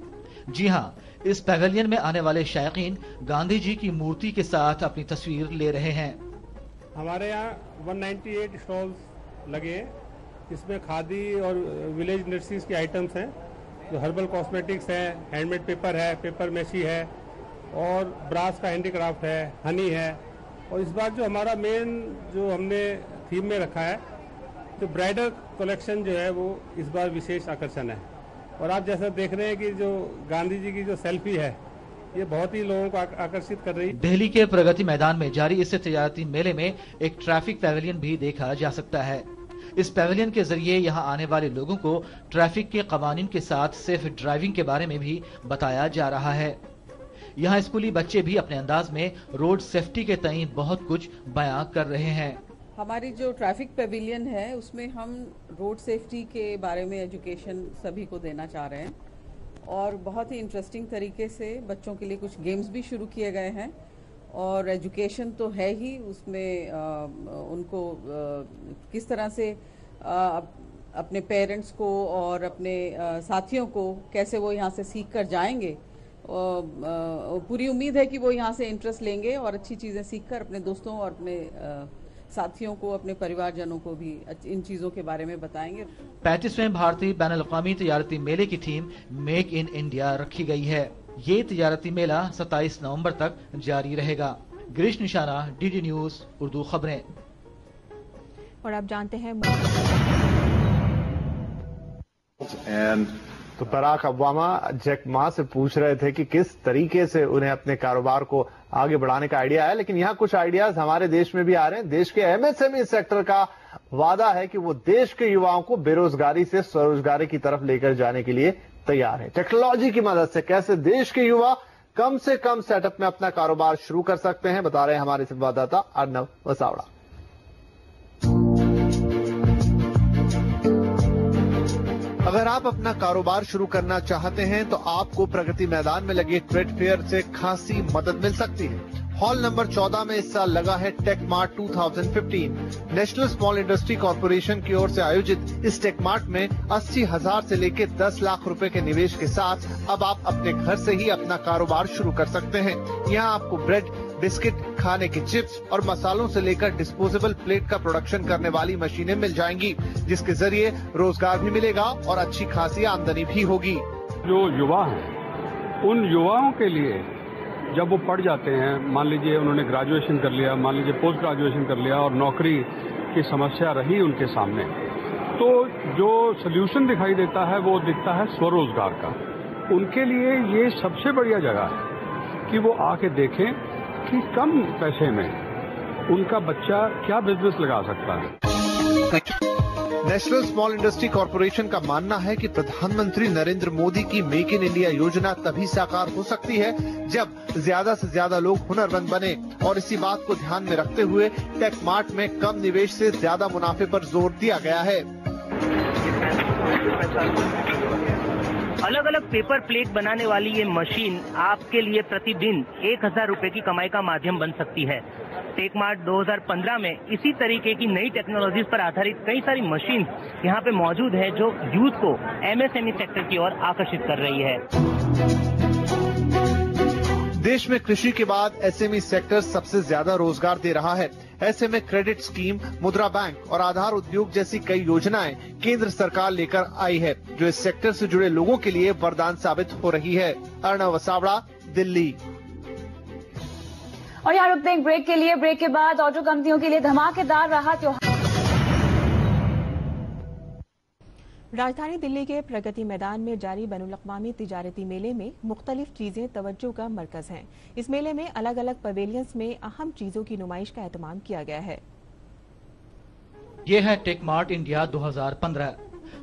[SPEAKER 7] जी हाँ, इस पैवेलियन में आने वाले शायकीन गांधी जी की मूर्ति के साथ अपनी तस्वीर ले रहे हैं।
[SPEAKER 8] हमारे यहाँ 198 स्टॉल्स लगे हैं, इसमें खादी और विलेज इंडस्ट्रीज के आइटम्स हैं, जो हर्बल कॉस्मेटिक्स है, हैंडमेड पेपर है, पेपर मैशी है और ब्रास का हैंडीक्राफ्ट है, हनी है। और इस बार जो हमारा मेन जो हमने थीम में रखा है, तो ब्राइडल कलेक्शन जो है वो इस बार विशेष आकर्षण है। और आप जैसा देख रहे हैं कि जो गांधी जी की जो सेल्फी है ये बहुत ही लोगों को आकर्षित कर रही है।
[SPEAKER 7] दिल्ली के प्रगति मैदान में जारी इस तिजारती मेले में एक ट्रैफिक पैवेलियन भी देखा जा सकता है। इस पैवेलियन के जरिए यहाँ आने वाले लोगों को ट्रैफिक के कवानीन के साथ सेफ ड्राइविंग के बारे में भी बताया जा रहा है। यहाँ स्कूली बच्चे भी अपने अंदाज में रोड सेफ्टी के तई बहुत कुछ बयां कर रहे हैं।
[SPEAKER 9] हमारी जो ट्रैफिक पेविलियन है उसमें हम रोड सेफ्टी के बारे में एजुकेशन सभी को देना चाह रहे हैं और बहुत ही इंटरेस्टिंग तरीके से बच्चों के लिए कुछ गेम्स भी शुरू किए गए हैं। और एजुकेशन तो है ही, उसमें उनको किस तरह से अपने पेरेंट्स को और अपने साथियों को कैसे वो यहाँ से सीख कर जाएंगे। पूरी उम्मीद है कि वो यहाँ से इंटरेस्ट लेंगे और अच्छी चीज़ें सीखकर अपने दोस्तों और अपने साथियों को, अपने परिवारजनों को भी इन चीजों के बारे में बताएंगे।
[SPEAKER 7] 35वें भारतीय बैनुल-अक़वामी तिजारती मेले की थीम मेक इन इंडिया रखी गई है। ये तिजारती मेला 27 नवंबर तक जारी रहेगा। गिरीश निशाना, DD न्यूज उर्दू खबरें।
[SPEAKER 6] और आप जानते हैं
[SPEAKER 2] तो बराक ओबामा जैक मा से पूछ रहे थे कि किस तरीके से उन्हें अपने कारोबार को आगे बढ़ाने का आइडिया है, लेकिन यहाँ कुछ आइडियाज हमारे देश में भी आ रहे हैं। देश के MSME सेक्टर का वादा है कि वो देश के युवाओं को बेरोजगारी से स्वरोजगारी की तरफ लेकर जाने के लिए तैयार है। टेक्नोलॉजी की मदद से कैसे देश के युवा कम से कम सेटअप में अपना कारोबार शुरू कर सकते हैं, बता रहे हैं हमारे संवाददाता अर्नव वसावड़ा। अगर आप अपना कारोबार शुरू करना चाहते हैं तो आपको प्रगति मैदान में लगे ट्रेड फेयर से खासी मदद मिल सकती है। हॉल नंबर 14 में इस साल लगा है टेकमार्ट 2015। नेशनल स्मॉल इंडस्ट्री कॉर्पोरेशन की ओर से आयोजित इस टेकमार्ट में 80,000 से लेकर 10 लाख रुपए के निवेश के साथ अब आप अपने घर से ही अपना कारोबार शुरू कर सकते हैं। यहाँ आपको ब्रेड, बिस्किट, खाने के चिप्स और मसालों से लेकर डिस्पोजेबल प्लेट का प्रोडक्शन करने वाली मशीनें मिल जाएंगी, जिसके जरिए रोजगार भी मिलेगा और अच्छी खासी आमदनी भी होगी।
[SPEAKER 3] जो युवा हैं उन युवाओं के लिए जब वो पढ़ जाते हैं, मान लीजिए उन्होंने ग्रेजुएशन कर लिया, मान लीजिए पोस्ट ग्रेजुएशन कर लिया और नौकरी की समस्या रही उनके सामने, तो जो सल्यूशन दिखाई देता है वो दिखता है स्वरोजगार का। उनके लिए ये सबसे बढ़िया जगह है कि वो आके देखें कि कम पैसे में उनका बच्चा क्या बिजनेस लगा सकता है।
[SPEAKER 2] नेशनल स्मॉल इंडस्ट्री कॉर्पोरेशन का मानना है कि प्रधानमंत्री नरेंद्र मोदी की मेक इन इंडिया योजना तभी साकार हो सकती है जब ज्यादा से ज्यादा लोग हुनरमंद बने, और इसी बात को ध्यान में रखते हुए टेकमार्ट में कम निवेश से ज्यादा मुनाफे पर जोर दिया गया है।
[SPEAKER 4] अलग अलग पेपर प्लेट बनाने वाली ये मशीन आपके लिए प्रतिदिन 1,000 रुपए की कमाई का माध्यम बन सकती है। टेकमार्ट 2015 में इसी तरीके की नई टेक्नोलॉजीज पर आधारित कई सारी मशीन यहाँ पे मौजूद है जो यूथ को MSME सेक्टर की ओर आकर्षित कर रही है।
[SPEAKER 2] देश में कृषि के बाद एसएमई सेक्टर सबसे ज्यादा रोजगार दे रहा है। ऐसे में क्रेडिट स्कीम, मुद्रा बैंक और आधार उद्योग जैसी कई योजनाएं केंद्र सरकार लेकर आई है, जो इस सेक्टर से जुड़े लोगों के लिए वरदान साबित हो रही है। अर्णव वसावड़ा, दिल्ली।
[SPEAKER 5] और यहाँ रुकते हैं ब्रेक के लिए। ब्रेक के बाद ऑटो कंपनियों के लिए धमाकेदार रहा त्योहार।
[SPEAKER 6] राजधानी दिल्ली के प्रगति मैदान में जारी बैनुल-अक़वामी तिजारती मेले में मुख्तलिफ चीजें तवज्जो का मरकज हैं। इस मेले में अलग अलग पवेलियंस में अहम चीजों की नुमाइश का एहतमाम किया गया है।
[SPEAKER 7] ये है टेक मार्ट इंडिया 2015।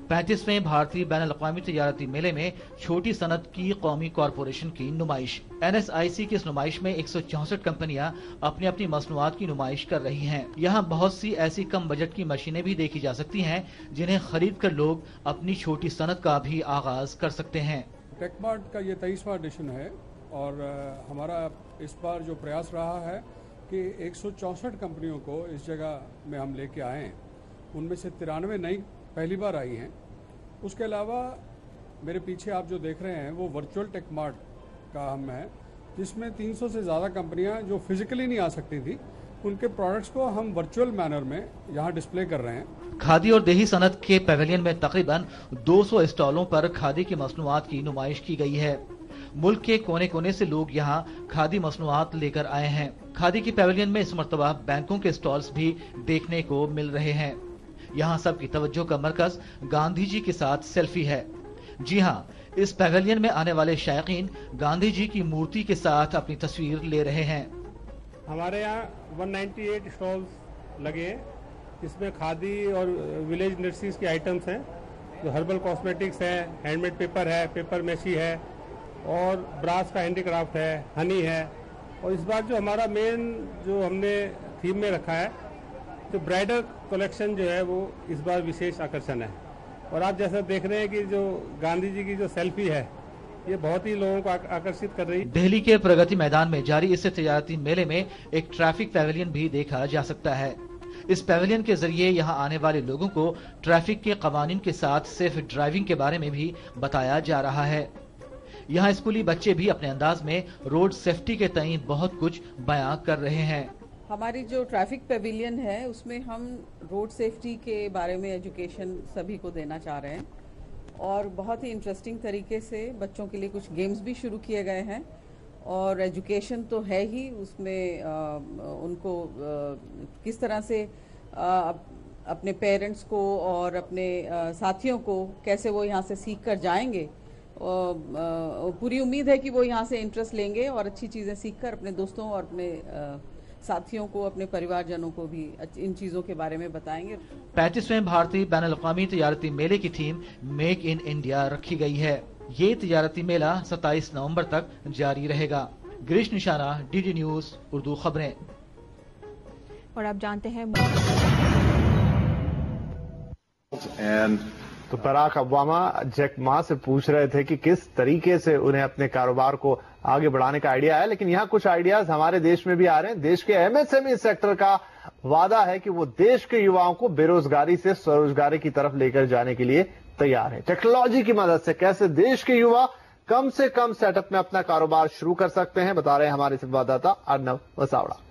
[SPEAKER 7] 35वें भारतीय बैनुल-अक़वामी तिजारती मेले में छोटी सनत की कौमी कॉरपोरेशन की नुमाइश। NSIC की इस नुमाइश में 164 कंपनियां अपनी अपनी मसनूआत की नुमाइश कर रही हैं। यहाँ बहुत सी ऐसी कम बजट की मशीनें भी देखी जा सकती हैं, जिन्हें खरीद कर लोग अपनी छोटी सनत का भी आगाज कर सकते हैं।
[SPEAKER 8] टेक मार्ट का ये 23वां एडिशन है और हमारा इस बार जो प्रयास रहा है कि 164 कंपनियों को इस जगह में हम लेके आए हैं। उनमें से 93 नई पहली बार आई हैं। उसके अलावा मेरे पीछे आप जो देख रहे हैं वो वर्चुअल टेक मार्ट का हम है, जिसमें 300 से ज़्यादा कंपनियां जो फिजिकली नहीं आ सकती थी, उनके प्रोडक्ट्स को हम वर्चुअल मैनर में यहाँ डिस्प्ले कर रहे हैं।
[SPEAKER 7] खादी और देही सनत के पैवेलियन में तकरीबन 200 स्टॉलों पर खादी की मसनूआत की नुमाइश की गई है। मुल्क के कोने कोने से लोग यहाँ खादी मसनूआत लेकर आए हैं। खादी की पैवेलियन में इस मरतबा बैंकों के स्टॉल्स भी देखने को मिल रहे हैं। यहाँ सबकी तवज्जो का मरकज गांधी जी के साथ सेल्फी है। जी हाँ, इस पैवेलियन में आने वाले शायकीन गांधी जी की मूर्ति के साथ अपनी तस्वीर ले रहे हैं।
[SPEAKER 8] हमारे यहाँ 198 स्टॉल्स लगे हैं, इसमें खादी और विलेज इंडस्ट्रीज के आइटम्स हैं, जो हर्बल कॉस्मेटिक्स है, हैंडमेड पेपर है, पेपर मैशी है और ब्रास का हैंडीक्राफ्ट है, हनी है। और इस बार जो हमारा मेन जो हमने थीम में रखा है, तो ब्राइडल कलेक्शन जो है वो इस बार विशेष आकर्षण है। और आप जैसा देख रहे हैं कि जो गांधी जी की जो सेल्फी है, ये बहुत ही लोगों को आकर्षित कर रही है।
[SPEAKER 7] दिल्ली के प्रगति मैदान में जारी इस तिजारती मेले में एक ट्रैफिक पैवेलियन भी देखा जा सकता है। इस पैवेलियन के जरिए यहाँ आने वाले लोगों को ट्रैफिक के कवानीन के साथ सिर्फ ड्राइविंग के बारे में भी बताया जा रहा है। यहाँ स्कूली बच्चे भी अपने अंदाज में रोड सेफ्टी के तई बहुत कुछ बयां कर रहे हैं।
[SPEAKER 9] हमारी जो ट्रैफिक पेविलियन है उसमें हम रोड सेफ्टी के बारे में एजुकेशन सभी को देना चाह रहे हैं और बहुत ही इंटरेस्टिंग तरीके से बच्चों के लिए कुछ गेम्स भी शुरू किए गए हैं। और एजुकेशन तो है ही, उसमें उनको किस तरह से अपने पेरेंट्स को और अपने साथियों को कैसे वो यहाँ से सीख कर जाएंगे। पूरी उम्मीद है कि वो यहाँ से इंटरेस्ट लेंगे और अच्छी चीज़ें सीख कर अपने दोस्तों और अपने साथियों को, अपने परिवारजनों को भी इन चीजों के बारे में बताएंगे।
[SPEAKER 7] 35वें भारतीय बैनुल-अक़वामी तिजारती मेले की थीम मेक इन इंडिया रखी गई है। ये तिजारती मेला 27 नवंबर तक जारी रहेगा। गिरीश निशाना, DD न्यूज उर्दू खबरें।
[SPEAKER 6] और आप जानते हैं
[SPEAKER 2] तो बराक ओबामा जैक मा से पूछ रहे थे कि किस तरीके से उन्हें अपने कारोबार को आगे बढ़ाने का आइडिया है, लेकिन यहाँ कुछ आइडियाज हमारे देश में भी आ रहे हैं। देश के MSME सेक्टर का वादा है कि वो देश के युवाओं को बेरोजगारी से स्वरोजगारी की तरफ लेकर जाने के लिए तैयार है। टेक्नोलॉजी की मदद से कैसे देश के युवा कम से कम सेटअप में अपना कारोबार शुरू कर सकते हैं, बता रहे हैं हमारे संवाददाता अर्णव वसावड़ा।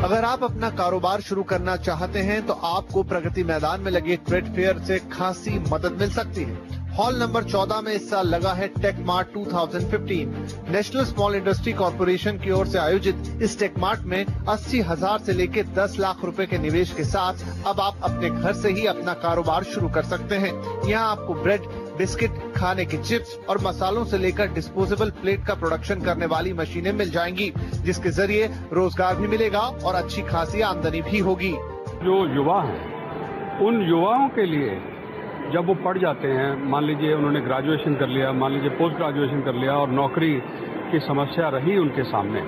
[SPEAKER 2] अगर आप अपना कारोबार शुरू करना चाहते हैं तो आपको प्रगति मैदान में लगे ट्रेड फेयर से खासी मदद मिल सकती है। हॉल नंबर 14 में इस साल लगा है Tech Mart 2015। National Small Industry Corporation की ओर से आयोजित इस टेक मार्ट में 80,000 से लेकर 10 लाख रुपए के निवेश के साथ अब आप अपने घर से ही अपना कारोबार शुरू कर सकते हैं। यहाँ आपको ब्रेड, बिस्किट, खाने के चिप्स और मसालों से लेकर डिस्पोजेबल प्लेट का प्रोडक्शन करने वाली मशीनें मिल जाएंगी, जिसके जरिए रोजगार भी मिलेगा और अच्छी खासी आमदनी भी होगी।
[SPEAKER 3] जो युवा हैं, उन युवाओं के लिए जब वो पढ़ जाते हैं, मान लीजिए उन्होंने ग्रेजुएशन कर लिया, मान लीजिए पोस्ट ग्रेजुएशन कर लिया और नौकरी की समस्या रही उनके सामने,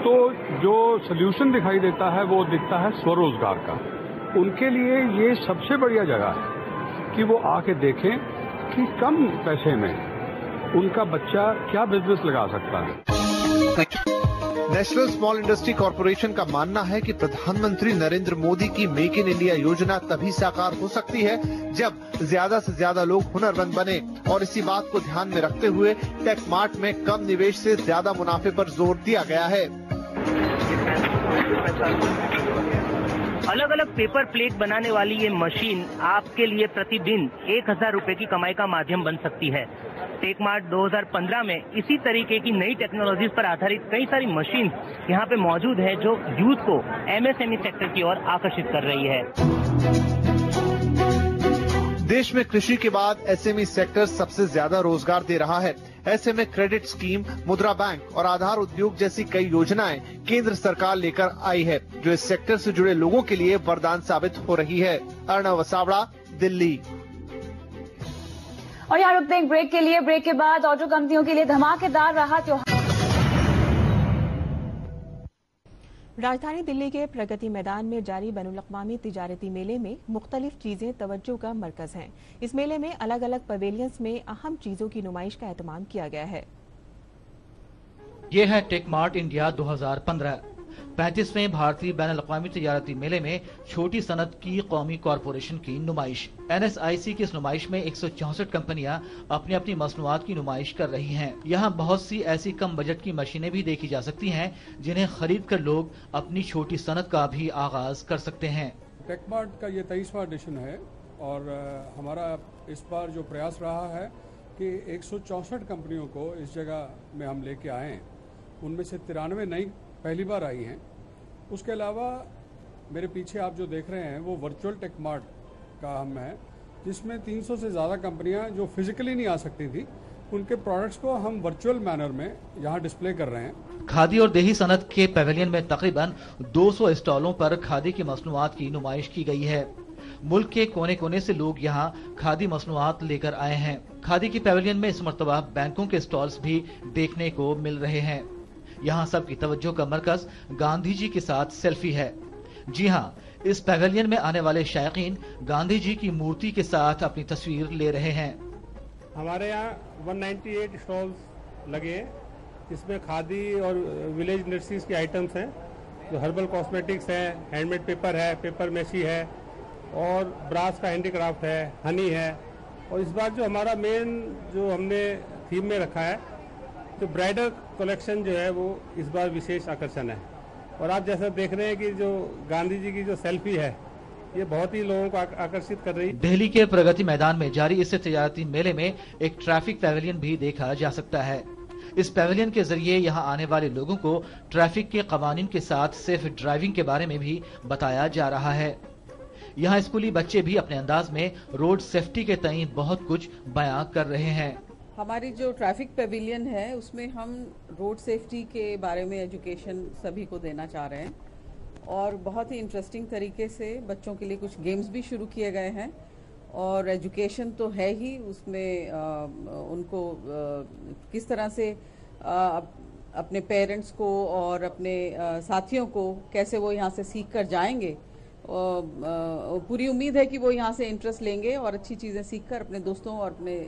[SPEAKER 3] तो जो सोल्यूशन दिखाई देता है वो दिखता है स्वरोजगार का। उनके लिए ये सबसे बढ़िया जगह है कि वो आके देखें कि कम पैसे में उनका बच्चा क्या बिजनेस लगा सकता है।
[SPEAKER 2] नेशनल स्मॉल इंडस्ट्री कॉरपोरेशन का मानना है कि प्रधानमंत्री नरेंद्र मोदी की मेक इन इंडिया योजना तभी साकार हो सकती है जब ज्यादा से ज्यादा लोग हुनरमंद बने और इसी बात को ध्यान में रखते हुए टेक मार्ट में कम निवेश से ज्यादा मुनाफे पर जोर दिया गया है।
[SPEAKER 4] अलग अलग पेपर प्लेट बनाने वाली ये मशीन आपके लिए प्रतिदिन 1000 रुपए की कमाई का माध्यम बन सकती है। टेक मार्ट 2015 में इसी तरीके की नई टेक्नोलॉजीज पर आधारित कई सारी मशीन यहाँ पे मौजूद है जो यूथ को एमएसएमई सेक्टर की ओर आकर्षित कर रही है।
[SPEAKER 2] देश में कृषि के बाद एसएमई सेक्टर सबसे ज्यादा रोजगार दे रहा है। ऐसे में क्रेडिट स्कीम, मुद्रा बैंक और आधार उद्योग जैसी कई योजनाएं केंद्र सरकार लेकर आई है जो इस सेक्टर से जुड़े लोगों के लिए वरदान साबित हो रही है। अर्णव वसावड़ा, दिल्ली।
[SPEAKER 5] और यहाँ रुकते हैं ब्रेक के लिए। ब्रेक के बाद ऑटो कंपनियों के लिए धमाकेदार रहा त्योहार।
[SPEAKER 6] राजधानी दिल्ली के प्रगति मैदान में जारी बैनुल-अक़वामी तिजारती मेले में मुख्तलिफ चीजें तवज्जो का मरकज हैं। इस मेले में अलग अलग पवेलियंस में अहम चीजों की नुमाइश का एहतमाम किया गया है।
[SPEAKER 7] ये है टेक मार्ट इंडिया 2015। 35वें भारतीय बैनुल-अक़वामी तिजारती मेले में छोटी सनत की कौमी कॉरपोरेशन की नुमाइश। NSIC की इस नुमाइश में 164 कंपनियां अपनी अपनी मसनूआत की नुमाइश कर रही हैं। यहाँ बहुत सी ऐसी कम बजट की मशीनें भी देखी जा सकती हैं जिन्हें खरीद कर लोग अपनी छोटी सनत का भी आगाज कर सकते हैं।
[SPEAKER 8] टेक मार्ट का ये 23वां एडिशन है और हमारा इस बार जो प्रयास रहा है कि 164 कंपनियों को इस जगह में हम लेके आए हैं। उनमें से 93 नई पहली बार आई हैं। उसके अलावा मेरे पीछे आप जो देख रहे हैं वो वर्चुअल टेक मार्ट का हम है जिसमें 300 से ज़्यादा कंपनियां जो फिजिकली नहीं आ सकती थी उनके प्रोडक्ट्स को हम वर्चुअल मैनर में यहाँ डिस्प्ले कर रहे हैं।
[SPEAKER 7] खादी और देही सनत के पैवेलियन में तकरीबन 200 स्टॉलों पर खादी की मसनूआत की नुमाइश की गई है। मुल्क के कोने कोने से लोग यहाँ खादी मसनूआत लेकर आए हैं। खादी की पैवेलियन में इस मर्तबा बैंकों के स्टॉल्स भी देखने को मिल रहे हैं। यहाँ सबकी तवज्जो का मरकज गांधी जी के साथ सेल्फी है। जी हाँ, इस पैवेलियन में आने वाले शायकीन गांधी जी की मूर्ति के साथ अपनी तस्वीर ले रहे हैं।
[SPEAKER 8] हमारे यहाँ 198 स्टॉल्स लगे हैं जिसमें खादी और विलेज इंडस्ट्रीज के आइटम्स हैं जो हर्बल कॉस्मेटिक्स है, हैंडमेड पेपर है, पेपर मैशी है और ब्रास का हैंडीक्राफ्ट है, हनी है। और इस बार जो हमारा मेन जो हमने थीम में रखा है तो ब्राइडल कलेक्शन जो है वो इस बार विशेष आकर्षण है। और आप जैसा देख रहे हैं कि जो गांधी जी की जो सेल्फी है ये बहुत ही लोगों को आकर्षित कर रही है।
[SPEAKER 7] दिल्ली के प्रगति मैदान में जारी इस तिजारती मेले में एक ट्रैफिक पैवेलियन भी देखा जा सकता है। इस पैवेलियन के जरिए यहाँ आने वाले लोगों को ट्रैफिक के कवानीन के साथ सेफ ड्राइविंग के बारे में भी बताया जा रहा है। यहाँ स्कूली बच्चे भी अपने अंदाज में रोड सेफ्टी के तई बहुत कुछ बयां कर रहे हैं।
[SPEAKER 9] हमारी जो ट्रैफिक पेविलियन है उसमें हम रोड सेफ्टी के बारे में एजुकेशन सभी को देना चाह रहे हैं और बहुत ही इंटरेस्टिंग तरीके से बच्चों के लिए कुछ गेम्स भी शुरू किए गए हैं। और एजुकेशन तो है ही, उसमें उनको किस तरह से अपने पेरेंट्स को और अपने साथियों को कैसे वो यहाँ से सीख कर जाएंगे। पूरी उम्मीद है कि वो यहाँ से इंटरेस्ट लेंगे और अच्छी चीज़ें सीखकर अपने दोस्तों और अपने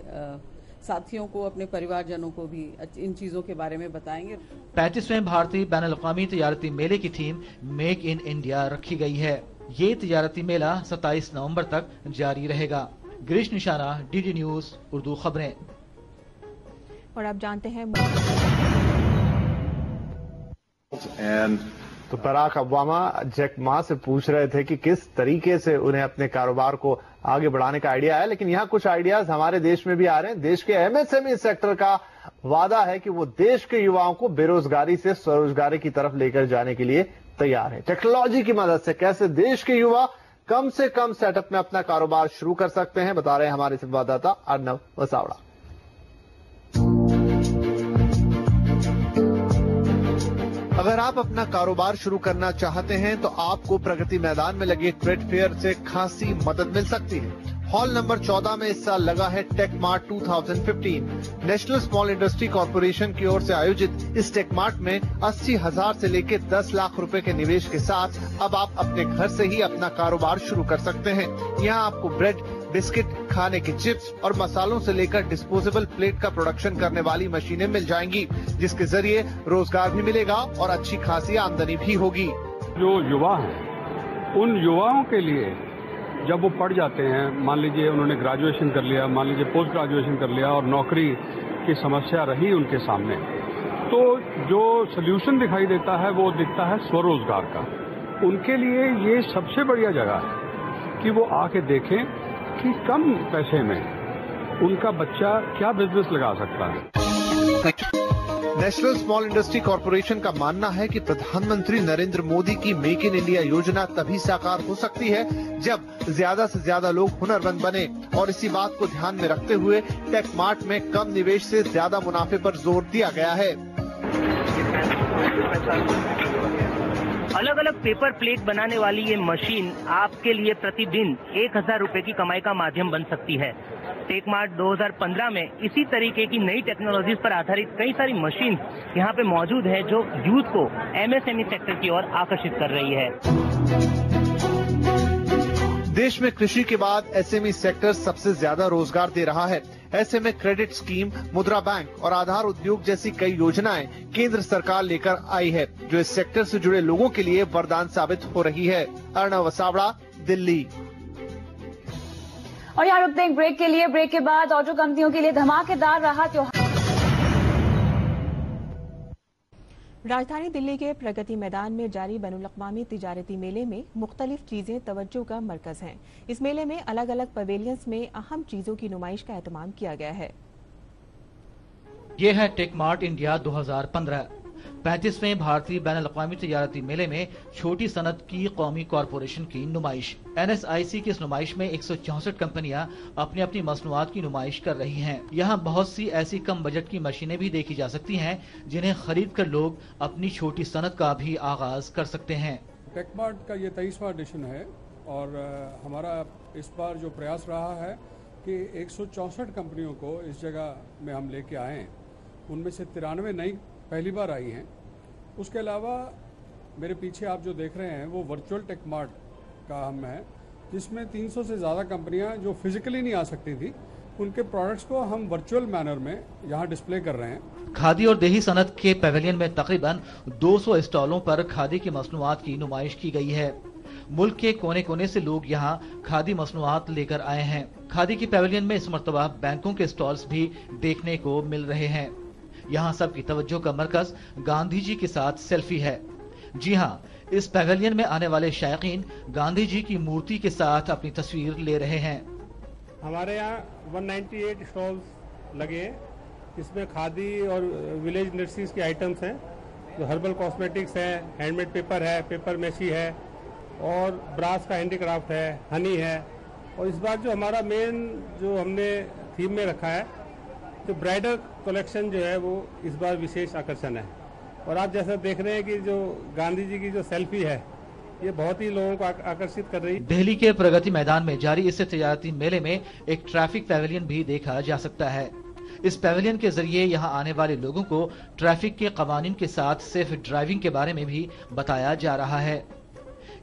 [SPEAKER 9] साथियों को, अपने परिवारजनों को भी इन चीजों के बारे में बताएंगे।
[SPEAKER 7] 35वें भारतीय बैनुल-अक़वामी तिजारती मेले की थीम मेक इन इंडिया रखी गई है। ये तिजारती मेला 27 नवंबर तक जारी रहेगा। गिरीश निशाना, DD न्यूज उर्दू खबरें।
[SPEAKER 6] और अब जानते हैं
[SPEAKER 2] तो बराक ओबामा जैक मा से पूछ रहे थे कि किस तरीके से उन्हें अपने कारोबार को आगे बढ़ाने का आइडिया है, लेकिन यहाँ कुछ आइडियाज हमारे देश में भी आ रहे हैं। देश के MSME सेक्टर का वादा है कि वो देश के युवाओं को बेरोजगारी से स्वरोजगारी की तरफ लेकर जाने के लिए तैयार है। टेक्नोलॉजी की मदद से कैसे देश के युवा कम से कम सेटअप में अपना कारोबार शुरू कर सकते हैं, बता रहे हैं हमारे संवाददाता अर्णव वसावड़ा। अगर आप अपना कारोबार शुरू करना चाहते हैं तो आपको प्रगति मैदान में लगे ट्रेड फेयर से खासी मदद मिल सकती है। हॉल नंबर 14 में इस साल लगा है Tech Mart 2015। National Small Industry Corporation की ओर से आयोजित इस टेक मार्ट में 80,000 से लेकर 10 लाख रुपए के निवेश के साथ अब आप अपने घर से ही अपना कारोबार शुरू कर सकते हैं। यहाँ आपको ब्रेड, बिस्किट, खाने के चिप्स और मसालों से लेकर डिस्पोजेबल प्लेट का प्रोडक्शन करने वाली मशीनें मिल जाएंगी, जिसके जरिए रोजगार भी मिलेगा और अच्छी खासी आमदनी भी होगी।
[SPEAKER 3] जो युवा हैं, उन युवाओं के लिए जब वो पढ़ जाते हैं, मान लीजिए उन्होंने ग्रेजुएशन कर लिया, मान लीजिए पोस्ट ग्रेजुएशन कर लिया और नौकरी की समस्या रही उनके सामने, तो जो सल्यूशन दिखाई देता है वो दिखता है स्वरोजगार का। उनके लिए ये सबसे बढ़िया जगह है कि वो आके देखें कि कम पैसे में उनका बच्चा क्या बिजनेस लगा सकता है।
[SPEAKER 2] नेशनल स्मॉल इंडस्ट्री कॉरपोरेशन का मानना है कि प्रधानमंत्री नरेंद्र मोदी की मेक इन इंडिया योजना तभी साकार हो सकती है जब ज्यादा से ज्यादा लोग हुनरमंद बने, और इसी बात को ध्यान में रखते हुए टेक मार्ट में कम निवेश से ज्यादा मुनाफे पर जोर दिया गया है।
[SPEAKER 4] अलग अलग पेपर प्लेट बनाने वाली ये मशीन आपके लिए प्रतिदिन 1000 रुपए की कमाई का माध्यम बन सकती है। टेक मार्ट 2015 में इसी तरीके की नई टेक्नोलॉजीज पर आधारित कई सारी मशीन यहाँ पे मौजूद है जो यूथ को एमएसएमई सेक्टर की ओर आकर्षित कर रही है।
[SPEAKER 2] देश में कृषि के बाद एसएमई सेक्टर सबसे ज्यादा रोजगार दे रहा है। ऐसे में क्रेडिट स्कीम, मुद्रा बैंक और आधार उद्योग जैसी कई योजनाएं केंद्र सरकार लेकर आई है, जो इस सेक्टर से जुड़े लोगों के लिए वरदान साबित हो रही है। अर्णव वसावड़ा, दिल्ली।
[SPEAKER 5] और यहाँ रुकते हैं ब्रेक के लिए। ब्रेक के बाद ऑटो कंपनियों के लिए धमाकेदार रहा त्योहार।
[SPEAKER 6] राजधानी दिल्ली के प्रगति मैदान में जारी बैनुल-अक़वामी तिजारती मेले में मुख्तलिफ चीजें तवज्जो का मरकज हैं। इस मेले में अलग अलग पवेलियंस में अहम चीजों की नुमाइश का एहतमाम किया गया है।
[SPEAKER 7] ये है टेक मार्ट इंडिया 2015। 35वें भारतीय बैनुल-अक़वामी तिजारती मेले में छोटी सनत की कौमी कॉरपोरेशन की नुमाइश। NSIC की इस नुमाइश में 164 कंपनियां अपनी अपनी मसनूआत की नुमाइश कर रही हैं। यहाँ बहुत सी ऐसी कम बजट की मशीनें भी देखी जा सकती हैं जिन्हें खरीद कर लोग अपनी छोटी सनत का भी आगाज कर सकते हैं।
[SPEAKER 8] टेक मार्ट का ये 23वां एडिशन है और हमारा इस बार जो प्रयास रहा है कि 164 कंपनियों को इस जगह में हम लेके आए हैं। उनमें से 93 नई पहली बार आई हैं। उसके अलावा मेरे पीछे आप जो देख रहे हैं वो वर्चुअल टेक मार्ट का हम है, जिसमें 300 से ज़्यादा कंपनियां जो फिजिकली नहीं आ सकती थी, उनके प्रोडक्ट्स को हम वर्चुअल मैनर में यहाँ डिस्प्ले कर रहे हैं।
[SPEAKER 7] खादी और देही सनत के पैवेलियन में तकरीबन 200 स्टॉलों पर खादी की मसनूआत की नुमाइश की गई है। मुल्क के कोने कोने से लोग यहाँ खादी मसनूआत लेकर आए हैं। खादी की पैवेलियन में इस मरतबा बैंकों के स्टॉल्स भी देखने को मिल रहे हैं। यहाँ सबकी तवज्जो का मरकज गांधी जी के साथ सेल्फी है। जी हाँ, इस पैवेलियन में आने वाले शायकीन गांधी जी की मूर्ति के साथ अपनी तस्वीर ले रहे हैं।
[SPEAKER 8] हमारे यहाँ 198 स्टॉल्स लगे हैं, इसमें खादी और विलेज इंडस्ट्रीज के आइटम्स हैं, जो हर्बल कॉस्मेटिक्स है, हैंडमेड पेपर है, पेपर मैशी है और ब्रास का हैंडीक्राफ्ट है, हनी है। और इस बार जो हमारा मेन जो हमने थीम में रखा है, जो ब्राइडल कलेक्शन जो है वो इस बार विशेष आकर्षण है। और आप जैसा देख रहे हैं कि जो गांधी जी की जो सेल्फी है, ये बहुत ही लोगों को आकर्षित कर रही है।
[SPEAKER 7] दिल्ली के प्रगति मैदान में जारी इस तिजारती मेले में एक ट्रैफिक पैवेलियन भी देखा जा सकता है। इस पैवेलियन के जरिए यहाँ आने वाले लोगों को ट्रैफिक के कवानीन के साथ सिर्फ ड्राइविंग के बारे में भी बताया जा रहा है।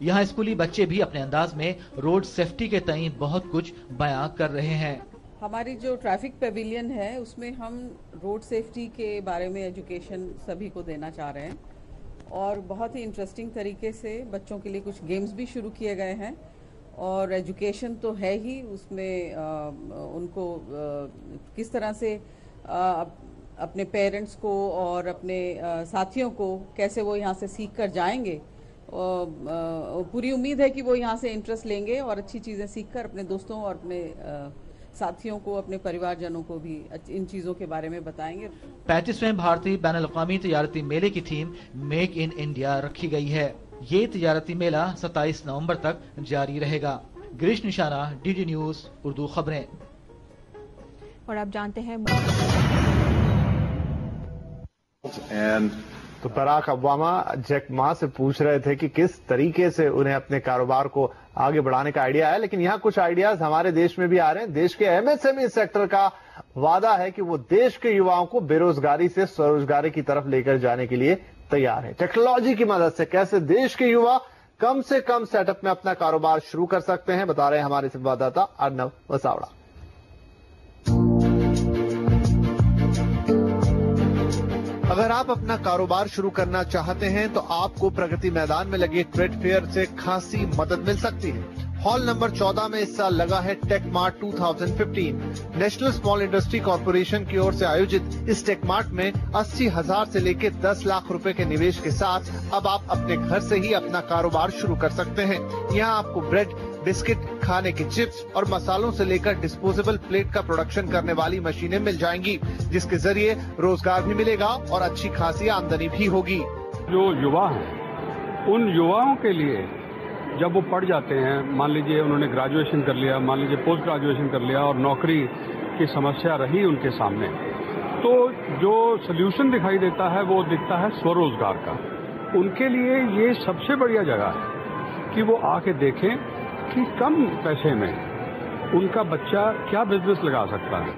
[SPEAKER 7] यहाँ स्कूली बच्चे भी अपने अंदाज में रोड सेफ्टी के तईं बहुत कुछ बयां कर रहे हैं।
[SPEAKER 9] हमारी जो ट्रैफिक पेविलियन है उसमें हम रोड सेफ्टी के बारे में एजुकेशन सभी को देना चाह रहे हैं और बहुत ही इंटरेस्टिंग तरीके से बच्चों के लिए कुछ गेम्स भी शुरू किए गए हैं। और एजुकेशन तो है ही, उसमें उनको किस तरह से अपने पेरेंट्स को और अपने साथियों को कैसे वो यहाँ से सीख कर जाएंगे। पूरी उम्मीद है कि वो यहाँ से इंटरेस्ट लेंगे और अच्छी चीज़ें सीखकर अपने दोस्तों और अपने साथियों को, अपने परिवारजनों को भी इन चीजों के बारे में बताएंगे।
[SPEAKER 7] 35वें भारतीय बैनुल-अक़वामी तिजारती मेले की थीम मेक इन इंडिया रखी गई है। ये तिजारती मेला 27 नवंबर तक जारी रहेगा। गिरीश निशाना, डीडी न्यूज उर्दू खबरें।
[SPEAKER 6] और आप जानते हैं
[SPEAKER 2] तो बराक ओबामा जैक मा से पूछ रहे थे कि किस तरीके से उन्हें अपने कारोबार को आगे बढ़ाने का आइडिया है, लेकिन यहाँ कुछ आइडियाज हमारे देश में भी आ रहे हैं। देश के एमएसएमई सेक्टर का वादा है कि वो देश के युवाओं को बेरोजगारी से स्वरोजगारी की तरफ लेकर जाने के लिए तैयार है। टेक्नोलॉजी की मदद से कैसे देश के युवा कम से कम सेटअप में अपना कारोबार शुरू कर सकते हैं, बता रहे हैं हमारे संवाददाता अर्नव वसावड़ा। अगर आप अपना कारोबार शुरू करना चाहते हैं तो आपको प्रगति मैदान में लगे ट्रेड फेयर से खासी मदद मिल सकती है। हॉल नंबर 14 में इस साल लगा है Tech Mart 2015। National Small Industry Corporation की ओर से आयोजित इस टेक मार्ट में 80,000 से लेकर 10 लाख रुपए के निवेश के साथ अब आप अपने घर से ही अपना कारोबार शुरू कर सकते हैं। यहाँ आपको ब्रेड, बिस्किट, खाने के चिप्स और मसालों से लेकर डिस्पोजेबल प्लेट का प्रोडक्शन करने वाली मशीनें मिल जाएंगी, जिसके जरिए रोजगार भी मिलेगा और अच्छी खासी आमदनी भी होगी।
[SPEAKER 3] जो युवा हैं, उन युवाओं के लिए जब वो पढ़ जाते हैं, मान लीजिए उन्होंने ग्रेजुएशन कर लिया, मान लीजिए पोस्ट ग्रेजुएशन कर लिया और नौकरी की समस्या रही उनके सामने, तो जो सोल्यूशन दिखाई देता है वो दिखता है स्वरोजगार का। उनके लिए ये सबसे बढ़िया जगह है कि वो आके देखें कि कम पैसे में उनका बच्चा क्या बिजनेस लगा सकता है।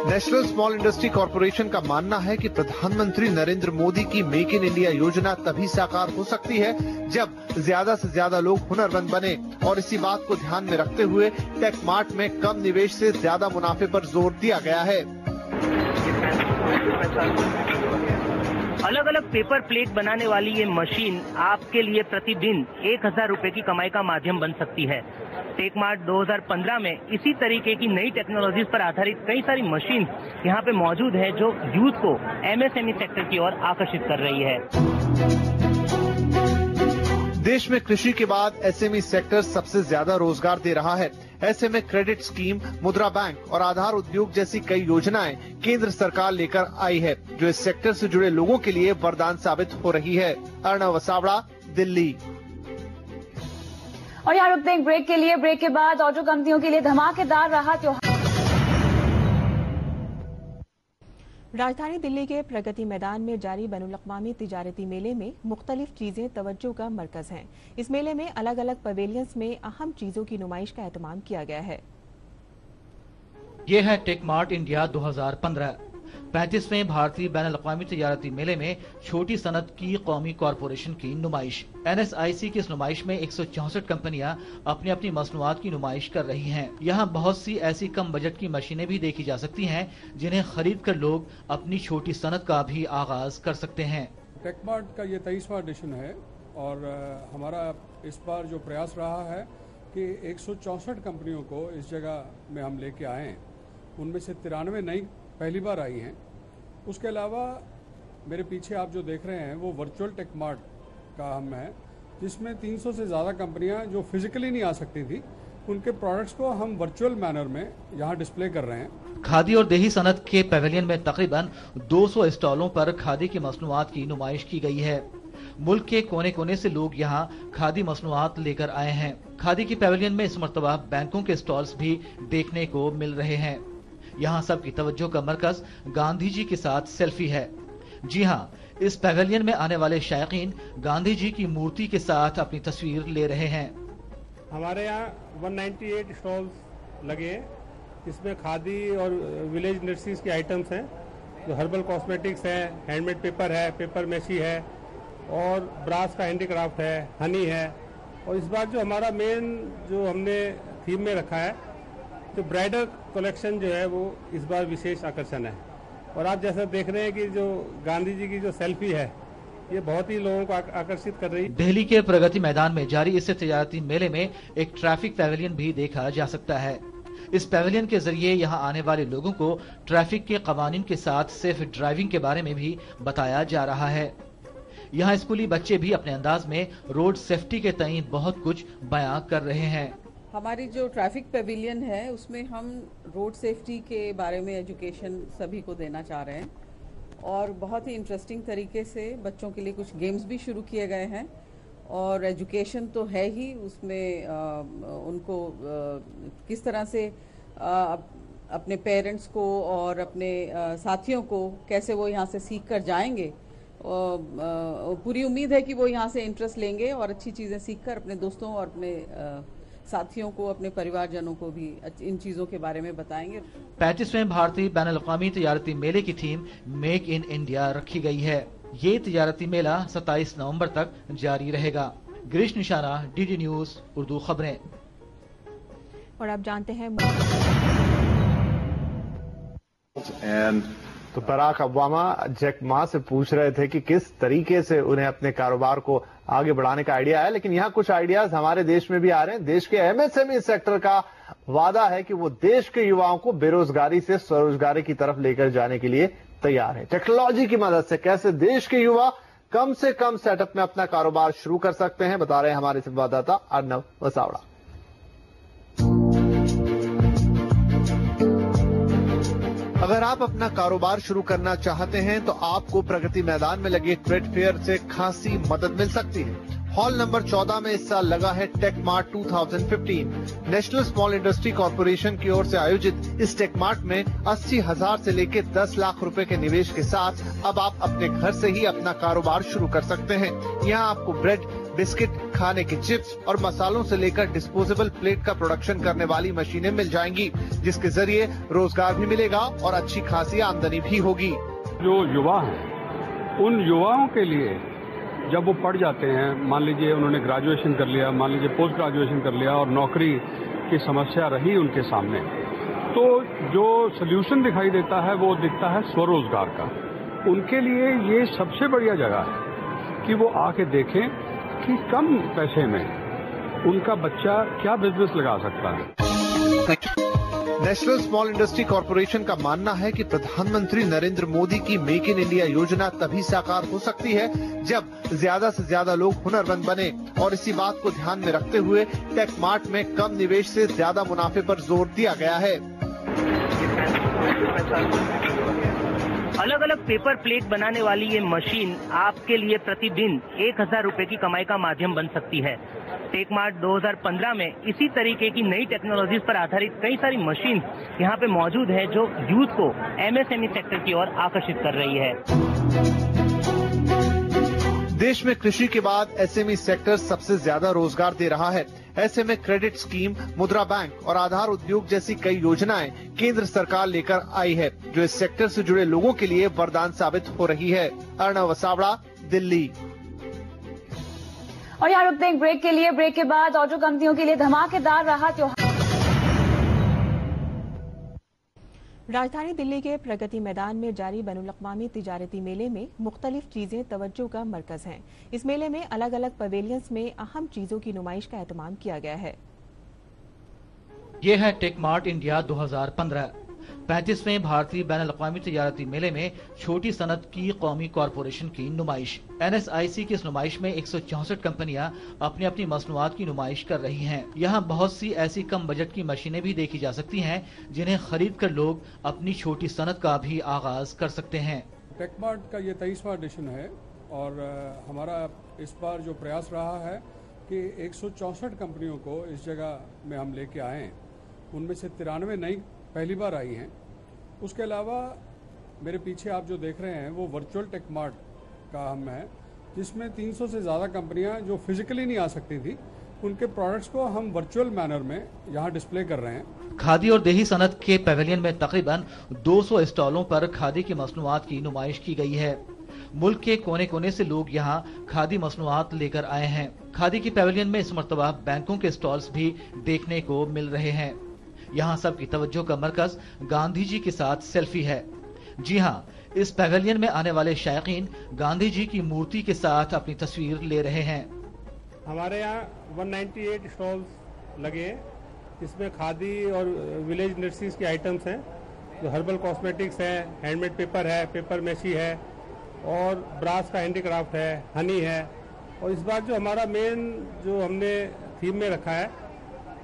[SPEAKER 2] नेशनल स्मॉल इंडस्ट्री कॉर्पोरेशन का मानना है कि प्रधानमंत्री नरेंद्र मोदी की मेक इन इंडिया योजना तभी साकार हो सकती है जब ज्यादा से ज्यादा लोग हुनरमंद बने, और इसी बात को ध्यान में रखते हुए टेक मार्ट में कम निवेश से ज्यादा मुनाफे पर जोर दिया गया है।
[SPEAKER 4] अलग अलग पेपर प्लेट बनाने वाली ये मशीन आपके लिए प्रतिदिन 1,000 रुपए की कमाई का माध्यम बन सकती है। टेक मार्ट 2015 में इसी तरीके की नई टेक्नोलॉजीज पर आधारित कई सारी मशीन यहाँ पे मौजूद है जो यूथ को एमएसएमई सेक्टर की ओर आकर्षित कर रही है।
[SPEAKER 2] देश में कृषि के बाद एसएमई सेक्टर सबसे ज्यादा रोजगार दे रहा है। ऐसे में क्रेडिट स्कीम, मुद्रा बैंक और आधार उद्योग जैसी कई योजनाएं केंद्र सरकार लेकर आई है, जो इस सेक्टर से जुड़े लोगों के लिए वरदान साबित हो रही है। अर्नव वसावड़ा, दिल्ली।
[SPEAKER 5] और यहाँ रुकते हैं ब्रेक के लिए। ब्रेक के बाद ऑटो कंपनियों के लिए धमाकेदार रहा त्योहार।
[SPEAKER 6] राजधानी दिल्ली के प्रगति मैदान में जारी बैनुल-अक़वामी तिजारती मेले में मुख्तलिफ चीजें तवज्जो का मरकज हैं। इस मेले में अलग अलग पवेलियंस में अहम चीजों की नुमाइश का एहतमाम किया गया है।
[SPEAKER 7] ये है टेक मार्ट इंडिया 2015। 35वें भारतीय बैनुल-अक़वामी तिजारती मेले में छोटी सनत की कौमी कॉरपोरेशन की नुमाइश। NSIC की इस नुमाइश में 164 कंपनियां अपनी अपनी मसनूआत की नुमाइश कर रही हैं। यहाँ बहुत सी ऐसी कम बजट की मशीनें भी देखी जा सकती हैं जिन्हें खरीद कर लोग अपनी छोटी सनत का भी आगाज कर सकते हैं।
[SPEAKER 8] टेक मार्ट का ये 23वां एडिशन है और हमारा इस बार जो प्रयास रहा है कि 164 कंपनियों को इस जगह में हम लेके आए हैं। उनमें से 93 नई पहली बार आई हैं। उसके अलावा मेरे पीछे आप जो देख रहे हैं वो वर्चुअल टेक मार्ट का हम है, जिसमें 300 से ज़्यादा कंपनियां जो फिजिकली नहीं आ सकती थी, उनके प्रोडक्ट्स को हम वर्चुअल मैनर में यहाँ डिस्प्ले कर रहे हैं।
[SPEAKER 7] खादी और देही सनत के पैवेलियन में तकरीबन 200 स्टॉलों पर खादी की मसनूआत की नुमाइश की गई है। मुल्क के कोने कोने से लोग यहाँ खादी मसनूआत लेकर आए हैं। खादी की पैवेलियन में इस मरतबा बैंकों के स्टॉल्स भी देखने को मिल रहे हैं। यहाँ सबकी तवज्जो का मरकज गांधी जी के साथ सेल्फी है। जी हाँ, इस पैवेलियन में आने वाले शायकीन गांधी जी की मूर्ति के साथ अपनी तस्वीर ले रहे हैं।
[SPEAKER 8] हमारे यहाँ 198 स्टॉल्स लगे हैं, इसमें खादी और विलेज इंडस्ट्रीज की आइटम्स हैं, जो हर्बल कॉस्मेटिक्स है, हैंडमेड पेपर है, पेपर मैशी है और ब्रास का हैंडीक्राफ्ट है, हनी है। और इस बार जो हमारा मेन जो हमने थीम में रखा है, तो ब्राइडल कलेक्शन जो है वो इस बार विशेष आकर्षण है। और आप जैसा देख रहे हैं कि जो गांधी जी की जो सेल्फी है, ये बहुत ही लोगों को आकर्षित कर रही है।
[SPEAKER 7] दिल्ली के प्रगति मैदान में जारी इस तिजारती मेले में एक ट्रैफिक पैवेलियन भी देखा जा सकता है। इस पैवेलियन के जरिए यहाँ आने वाले लोगों को ट्रैफिक के कवानीन के साथ सेफ ड्राइविंग के बारे में भी बताया जा रहा है। यहाँ स्कूली बच्चे भी अपने अंदाज में रोड सेफ्टी के तई बहुत कुछ बयां कर रहे हैं।
[SPEAKER 9] हमारी जो ट्रैफिक पेविलियन है उसमें हम रोड सेफ्टी के बारे में एजुकेशन सभी को देना चाह रहे हैं और बहुत ही इंटरेस्टिंग तरीके से बच्चों के लिए कुछ गेम्स भी शुरू किए गए हैं। और एजुकेशन तो है ही, उसमें उनको किस तरह से अपने पेरेंट्स को और अपने साथियों को कैसे वो यहाँ से सीख कर जाएंगे। पूरी उम्मीद है कि वो यहाँ से इंटरेस्ट लेंगे और अच्छी चीज़ें सीखकर अपने दोस्तों और अपने साथियों को, अपने परिवारजनों को भी इन चीजों के बारे में बताएंगे।
[SPEAKER 7] 35वें भारतीय बैनुल-अक़वामी तिजारती मेले की थीम मेक इन इंडिया रखी गई है। ये तिजारती मेला 27 नवंबर तक जारी रहेगा। गिरीश निशाना, डीडी न्यूज उर्दू खबरें।
[SPEAKER 6] और अब जानते हैं
[SPEAKER 2] तो बराक ओबामा जैक मा से पूछ रहे थे कि किस तरीके से उन्हें अपने कारोबार को आगे बढ़ाने का आइडिया है, लेकिन यहाँ कुछ आइडियाज हमारे देश में भी आ रहे हैं। देश के एमएसएमई सेक्टर का वादा है कि वो देश के युवाओं को बेरोजगारी से स्वरोजगारी की तरफ लेकर जाने के लिए तैयार है। टेक्नोलॉजी की मदद से कैसे देश के युवा कम से कम सेटअप में अपना कारोबार शुरू कर सकते हैं, बता रहे हैं हमारे संवाददाता अर्नव वसावड़ा। अगर आप अपना कारोबार शुरू करना चाहते हैं तो आपको प्रगति मैदान में लगे ट्रेड फेयर से खासी मदद मिल सकती है। हॉल नंबर 14 में इस साल लगा है Tech Mart 2015। National Small Industry Corporation की ओर से आयोजित इस टेक मार्ट में 80,000 से लेकर 10 लाख रुपए के निवेश के साथ अब आप अपने घर से ही अपना कारोबार शुरू कर सकते हैं। यहाँ आपको ब्रेड, बिस्किट, खाने के चिप्स और मसालों से लेकर डिस्पोजेबल प्लेट का प्रोडक्शन करने वाली मशीनें मिल जाएंगी, जिसके जरिए रोजगार भी मिलेगा और अच्छी खासी आमदनी भी होगी।
[SPEAKER 3] जो युवा हैं उन युवाओं के लिए जब वो पढ़ जाते हैं, मान लीजिए उन्होंने ग्रेजुएशन कर लिया, मान लीजिए पोस्ट ग्रेजुएशन कर लिया और नौकरी की समस्या रही उनके सामने, तो जो सल्यूशन दिखाई देता है वो दिखता है स्वरोजगार का। उनके लिए ये सबसे बढ़िया जगह है कि वो आके देखें कि कम पैसे में उनका बच्चा क्या बिजनेस लगा सकता है।
[SPEAKER 2] नेशनल स्मॉल इंडस्ट्री कॉर्पोरेशन का मानना है कि प्रधानमंत्री नरेंद्र मोदी की मेक इन इंडिया योजना तभी साकार हो सकती है जब ज्यादा से ज्यादा लोग हुनरमंद बने, और इसी बात को ध्यान में रखते हुए टेक मार्ट में कम निवेश से ज्यादा मुनाफे पर जोर दिया गया है।
[SPEAKER 4] अलग अलग पेपर प्लेट बनाने वाली ये मशीन आपके लिए प्रतिदिन 1,000 रुपए की कमाई का माध्यम बन सकती है। टेक मार्ट 2015 में इसी तरीके की नई टेक्नोलॉजीज पर आधारित कई सारी मशीन यहाँ पे मौजूद है जो यूथ को एमएसएमई सेक्टर की ओर आकर्षित कर रही है।
[SPEAKER 2] देश में कृषि के बाद एसएमई सेक्टर सबसे ज्यादा रोजगार दे रहा है। ऐसे में क्रेडिट स्कीम, मुद्रा बैंक और आधार उद्योग जैसी कई योजनाएं केंद्र सरकार लेकर आई है, जो इस सेक्टर से जुड़े लोगों के लिए वरदान साबित हो रही है। अर्नव वसावड़ा, दिल्ली।
[SPEAKER 5] और यहाँ रुकते हैं ब्रेक के लिए। ब्रेक के बाद ऑटो कंपनियों के लिए धमाकेदार रहा त्योहार।
[SPEAKER 6] राजधानी दिल्ली के प्रगति मैदान में जारी बैनुल-अक़वामी तिजारती मेले में मुख्तलिफ चीजें तवज्जो का मरकज हैं। इस मेले में अलग अलग पवेलियंस में अहम चीजों की नुमाइश का एहतमाम किया गया है।
[SPEAKER 7] ये है टेक मार्ट इंडिया 2015। 35वें भारतीय बैनुल-अक़वामी तिजारती मेले में छोटी सनत की कौमी कॉरपोरेशन की नुमाइश। NSIC की इस नुमाइश में 164 कंपनियां अपनी अपनी मसनूआत की नुमाइश कर रही हैं। यहाँ बहुत सी ऐसी कम बजट की मशीनें भी देखी जा सकती हैं जिन्हें खरीद कर लोग अपनी छोटी सनत का भी आगाज कर सकते हैं।
[SPEAKER 8] टेक मार्ट का ये 23वां एडिशन है और हमारा इस बार जो प्रयास रहा है कि 164 कंपनियों को इस जगह में हम लेके आए हैं। उनमें से 93 नई पहली बार आई हैं। उसके अलावा मेरे पीछे आप जो देख रहे हैं वो वर्चुअल टेक मार्ट का हम है, जिसमें 300 से ज़्यादा कंपनियां जो फिजिकली नहीं आ सकती थी, उनके प्रोडक्ट्स को हम वर्चुअल मैनर में यहाँ डिस्प्ले कर रहे हैं।
[SPEAKER 7] खादी और देही सनत के पैवेलियन में तकरीबन 200 स्टॉलों पर खादी की मसनूआत की नुमाइश की गई है। मुल्क के कोने कोने से लोग यहाँ खादी मसनूआत लेकर आए हैं। खादी की पैवेलियन में इस मरतबा बैंकों के स्टॉल्स भी देखने को मिल रहे हैं। यहाँ सबकी तवज्जो का मरकज गांधी जी के साथ सेल्फी है। जी हाँ, इस पैवेलियन में आने वाले शायकीन गांधी जी की मूर्ति के साथ अपनी तस्वीर ले रहे हैं।
[SPEAKER 8] हमारे यहाँ 198 स्टॉल्स लगे हैं, इसमें खादी और विलेज इंडस्ट्रीज की आइटम्स हैं, जो हर्बल कॉस्मेटिक्स है, हैंडमेड पेपर है, पेपर मैशी है और ब्रास का हैंडीक्राफ्ट है, हनी है। और इस बार जो हमारा मेन जो हमने थीम में रखा है,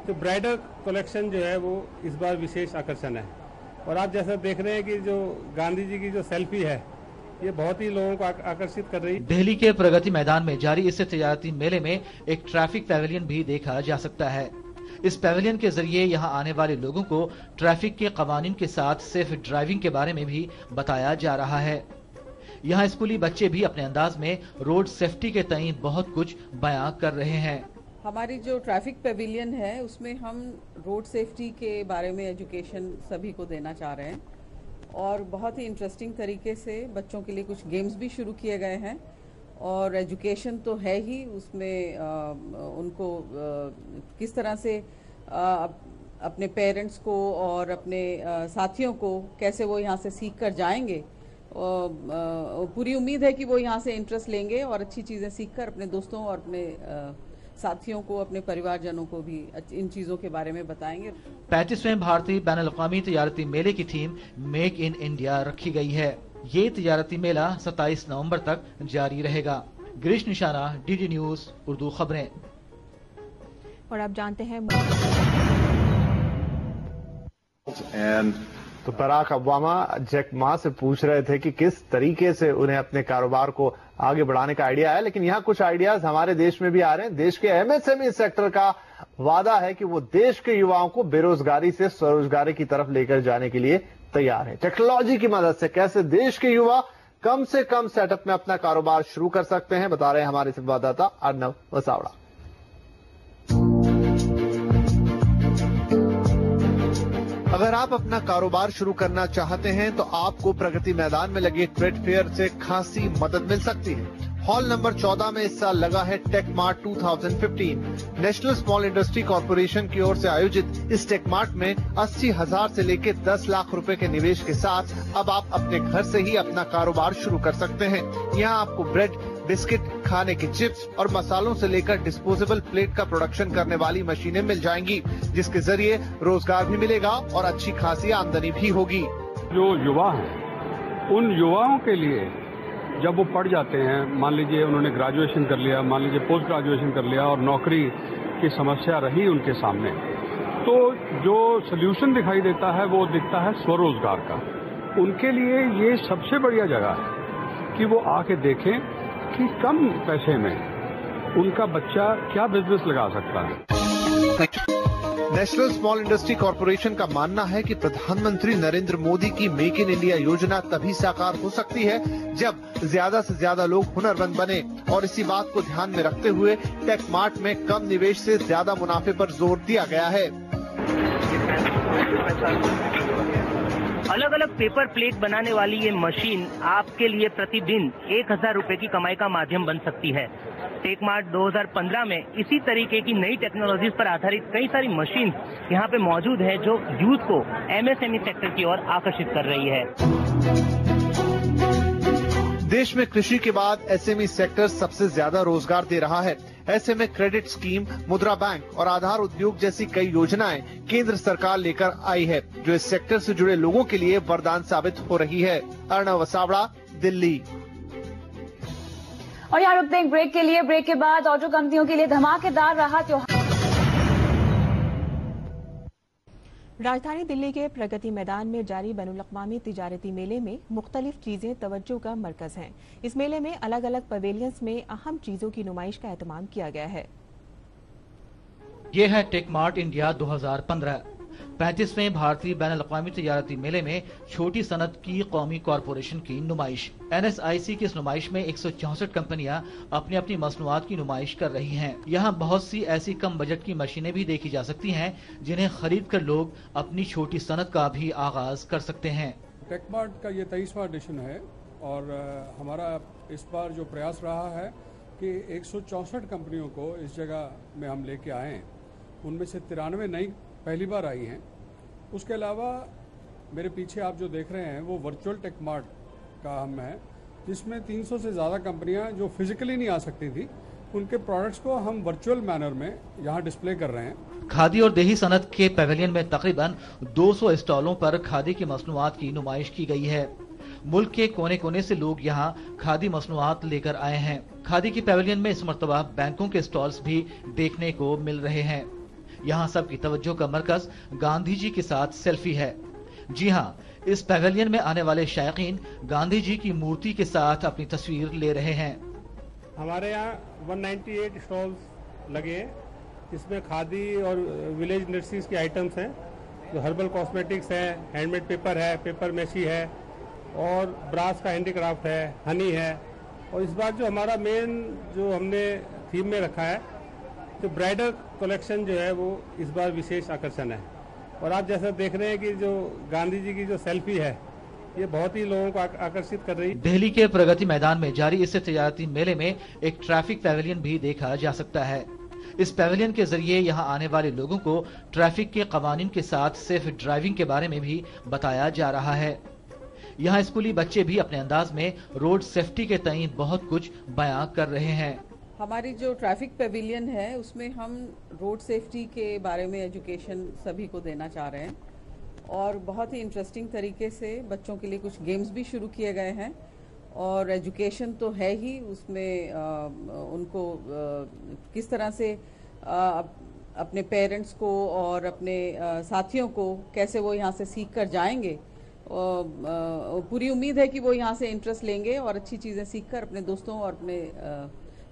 [SPEAKER 8] जो ब्राइडल कलेक्शन जो है वो इस बार विशेष आकर्षण है। और आप जैसा देख रहे हैं कि जो गांधी जी की जो सेल्फी है, ये बहुत ही लोगों को आकर्षित कर रही है।
[SPEAKER 7] दिल्ली के प्रगति मैदान में जारी इस तिजारती मेले में एक ट्रैफिक पैवेलियन भी देखा जा सकता है। इस पैवेलियन के जरिए यहाँ आने वाले लोगों को ट्रैफिक के कवानीन के साथ सिर्फ ड्राइविंग के बारे में भी बताया जा रहा है। यहाँ स्कूली बच्चे भी अपने अंदाज में रोड सेफ्टी के तईं बहुत कुछ बयां कर रहे हैं।
[SPEAKER 9] हमारी जो ट्रैफिक पेविलियन है उसमें हम रोड सेफ्टी के बारे में एजुकेशन सभी को देना चाह रहे हैं और बहुत ही इंटरेस्टिंग तरीके से बच्चों के लिए कुछ गेम्स भी शुरू किए गए हैं। और एजुकेशन तो है ही, उसमें उनको किस तरह से अपने पेरेंट्स को और अपने साथियों को कैसे वो यहाँ से सीख कर जाएंगे, पूरी उम्मीद है कि वो यहाँ से इंटरेस्ट लेंगे और अच्छी चीज़ें सीखकर अपने दोस्तों और अपने साथियों को, अपने परिवारजनों को भी इन चीज़ों के बारे में बताएंगे।
[SPEAKER 7] 35वें भारतीय बैनुल-अक़वामी तिजारती मेले की थीम मेक इन इंडिया रखी गई है। ये तिजारती मेला 27 नवंबर तक जारी रहेगा। गिरीश निशाना, डीडी न्यूज़ उर्दू खबरें।
[SPEAKER 6] और आप जानते हैं
[SPEAKER 2] तो बराक ओबामा जैक मा से पूछ रहे थे कि किस तरीके से उन्हें अपने कारोबार को आगे बढ़ाने का आइडिया है, लेकिन यहाँ कुछ आइडियाज हमारे देश में भी आ रहे हैं। देश के एमएसएमई सेक्टर का वादा है कि वो देश के युवाओं को बेरोजगारी से स्वरोजगारी की तरफ लेकर जाने के लिए तैयार है। टेक्नोलॉजी की मदद से कैसे देश के युवा कम से कम सेटअप में अपना कारोबार शुरू कर सकते हैं, बता रहे हैं हमारे संवाददाता अर्नव वसावड़ा। अगर आप अपना कारोबार शुरू करना चाहते हैं तो आपको प्रगति मैदान में लगे ट्रेड फेयर से खासी मदद मिल सकती है। हॉल नंबर 14 में इस साल लगा है Tech Mart 2015। National Small Industry Corporation की ओर से आयोजित इस टेक मार्ट में 80,000 से लेकर 10 लाख रुपए के निवेश के साथ अब आप अपने घर से ही अपना कारोबार शुरू कर सकते हैं। यहाँ आपको ब्रेड, बिस्किट, खाने के चिप्स और मसालों से लेकर डिस्पोजेबल प्लेट का प्रोडक्शन करने वाली मशीनें मिल जाएंगी, जिसके जरिए रोजगार भी मिलेगा और अच्छी खासी आमदनी भी होगी।
[SPEAKER 3] जो युवा हैं, उन युवाओं के लिए जब वो पढ़ जाते हैं, मान लीजिए उन्होंने ग्रेजुएशन कर लिया, मान लीजिए पोस्ट ग्रेजुएशन कर लिया और नौकरी की समस्या रही उनके सामने, तो जो सोल्यूशन दिखाई देता है वो दिखता है स्वरोजगार का। उनके लिए ये सबसे बढ़िया जगह है कि वो आके देखें कि कम पैसे में उनका बच्चा क्या बिजनेस लगा सकता है।
[SPEAKER 2] नेशनल स्मॉल इंडस्ट्री कॉर्पोरेशन का मानना है कि प्रधानमंत्री नरेंद्र मोदी की मेक इन इंडिया योजना तभी साकार हो सकती है जब ज्यादा से ज्यादा लोग हुनरमंद बने, और इसी बात को ध्यान में रखते हुए टेक मार्ट में कम निवेश से ज्यादा मुनाफे पर जोर दिया गया है।
[SPEAKER 4] अलग अलग पेपर प्लेट बनाने वाली ये मशीन आपके लिए प्रतिदिन 1,000 रुपए की कमाई का माध्यम बन सकती है। टेक मार्ट 2015 में इसी तरीके की नई टेक्नोलॉजीज पर आधारित कई सारी मशीन यहाँ पे मौजूद है जो यूथ को एमएसएमई सेक्टर की ओर आकर्षित कर रही है।
[SPEAKER 2] देश में कृषि के बाद एसएमई सेक्टर सबसे ज्यादा रोजगार दे रहा है। ऐसे में क्रेडिट स्कीम, मुद्रा बैंक और आधार उद्योग जैसी कई योजनाएं केंद्र सरकार लेकर आई है, जो इस सेक्टर से जुड़े लोगों के लिए वरदान साबित हो रही है। अर्नव वसावड़ा, दिल्ली।
[SPEAKER 5] और यहाँ रुकते हैं ब्रेक के लिए। ब्रेक के बाद ऑटो कंपनियों के लिए धमाकेदार रहा त्योहार।
[SPEAKER 6] राजधानी दिल्ली के प्रगति मैदान में जारी बैनुल-अक़वामी तिजारती मेले में मुख्तलिफ चीजें तवज्जो का मरकज हैं। इस मेले में अलग अलग पवेलियंस में अहम चीजों की नुमाइश का एहतमाम किया गया है।
[SPEAKER 7] ये है टेक मार्ट इंडिया 2015। 35वें भारतीय बैनुल-अक़वामी तिजारती मेले में छोटी सनत की कौमी कॉरपोरेशन की नुमाइश। NSIC की इस नुमाइश में 164 कंपनियां अपनी अपनी मसनूआत की नुमाइश कर रही हैं। यहाँ बहुत सी ऐसी कम बजट की मशीनें भी देखी जा सकती हैं जिन्हें खरीद कर लोग अपनी छोटी सनत का भी आगाज कर सकते हैं।
[SPEAKER 8] टेक मार्ट का ये 23वां एडिशन है और हमारा इस बार जो प्रयास रहा है कि 164 कंपनियों को इस जगह में हम लेके आए हैं। उनमें से 93 नई पहली बार आई हैं। उसके अलावा मेरे पीछे आप जो देख रहे हैं वो वर्चुअल टेक मार्ट का हम है, जिसमें 300 से ज़्यादा कंपनियां जो फिजिकली नहीं आ सकती थी, उनके प्रोडक्ट्स को हम वर्चुअल मैनर में यहाँ डिस्प्ले कर रहे हैं।
[SPEAKER 7] खादी और देही सनत के पैवेलियन में तकरीबन 200 स्टॉलों पर खादी की मसनूआत की नुमाइश की गई है। मुल्क के कोने कोने से लोग यहाँ खादी मसनूआत लेकर आए हैं। खादी की पैवेलियन में इस मरतबा बैंकों के स्टॉल्स भी देखने को मिल रहे हैं। यहाँ सबकी तवज्जो का मरकज गांधी जी के साथ सेल्फी है। जी हाँ, इस पैवेलियन में आने वाले शायकीन गांधी जी की मूर्ति के साथ अपनी तस्वीर ले रहे हैं।
[SPEAKER 8] हमारे यहाँ 198 स्टॉल्स लगे हैं, जिसमें खादी और विलेज इंडस्ट्रीज की आइटम्स हैं, जो हर्बल कॉस्मेटिक्स है, हैंडमेड पेपर है, पेपर मैशी है और ब्रास का हैंडीक्राफ्ट है, हनी है। और इस बार जो हमारा मेन जो हमने थीम में रखा है, तो ब्राइडल कलेक्शन जो है वो इस बार विशेष आकर्षण है। और आप जैसा देख रहे हैं कि जो गांधी जी की जो सेल्फी है ये बहुत ही लोगों को आकर्षित कर रही है।
[SPEAKER 7] दिल्ली के प्रगति मैदान में जारी इस तजारती मेले में एक ट्रैफिक पैवेलियन भी देखा जा सकता है। इस पैवेलियन के जरिए यहां आने वाले लोगों को ट्रैफिक के कवानीन के साथ सेफ ड्राइविंग के बारे में भी बताया जा रहा है। यहाँ स्कूली बच्चे भी अपने अंदाज में रोड सेफ्टी के तई बहुत कुछ बयां कर रहे हैं।
[SPEAKER 9] हमारी जो ट्रैफिक पैविलियन है उसमें हम रोड सेफ्टी के बारे में एजुकेशन सभी को देना चाह रहे हैं और बहुत ही इंटरेस्टिंग तरीके से बच्चों के लिए कुछ गेम्स भी शुरू किए गए हैं और एजुकेशन तो है ही, उसमें उनको किस तरह से अपने पेरेंट्स को और अपने साथियों को कैसे वो यहाँ से सीख कर जाएंगे। पूरी उम्मीद है कि वो यहाँ से इंटरेस्ट लेंगे और अच्छी चीज़ें सीखकर अपने दोस्तों और अपने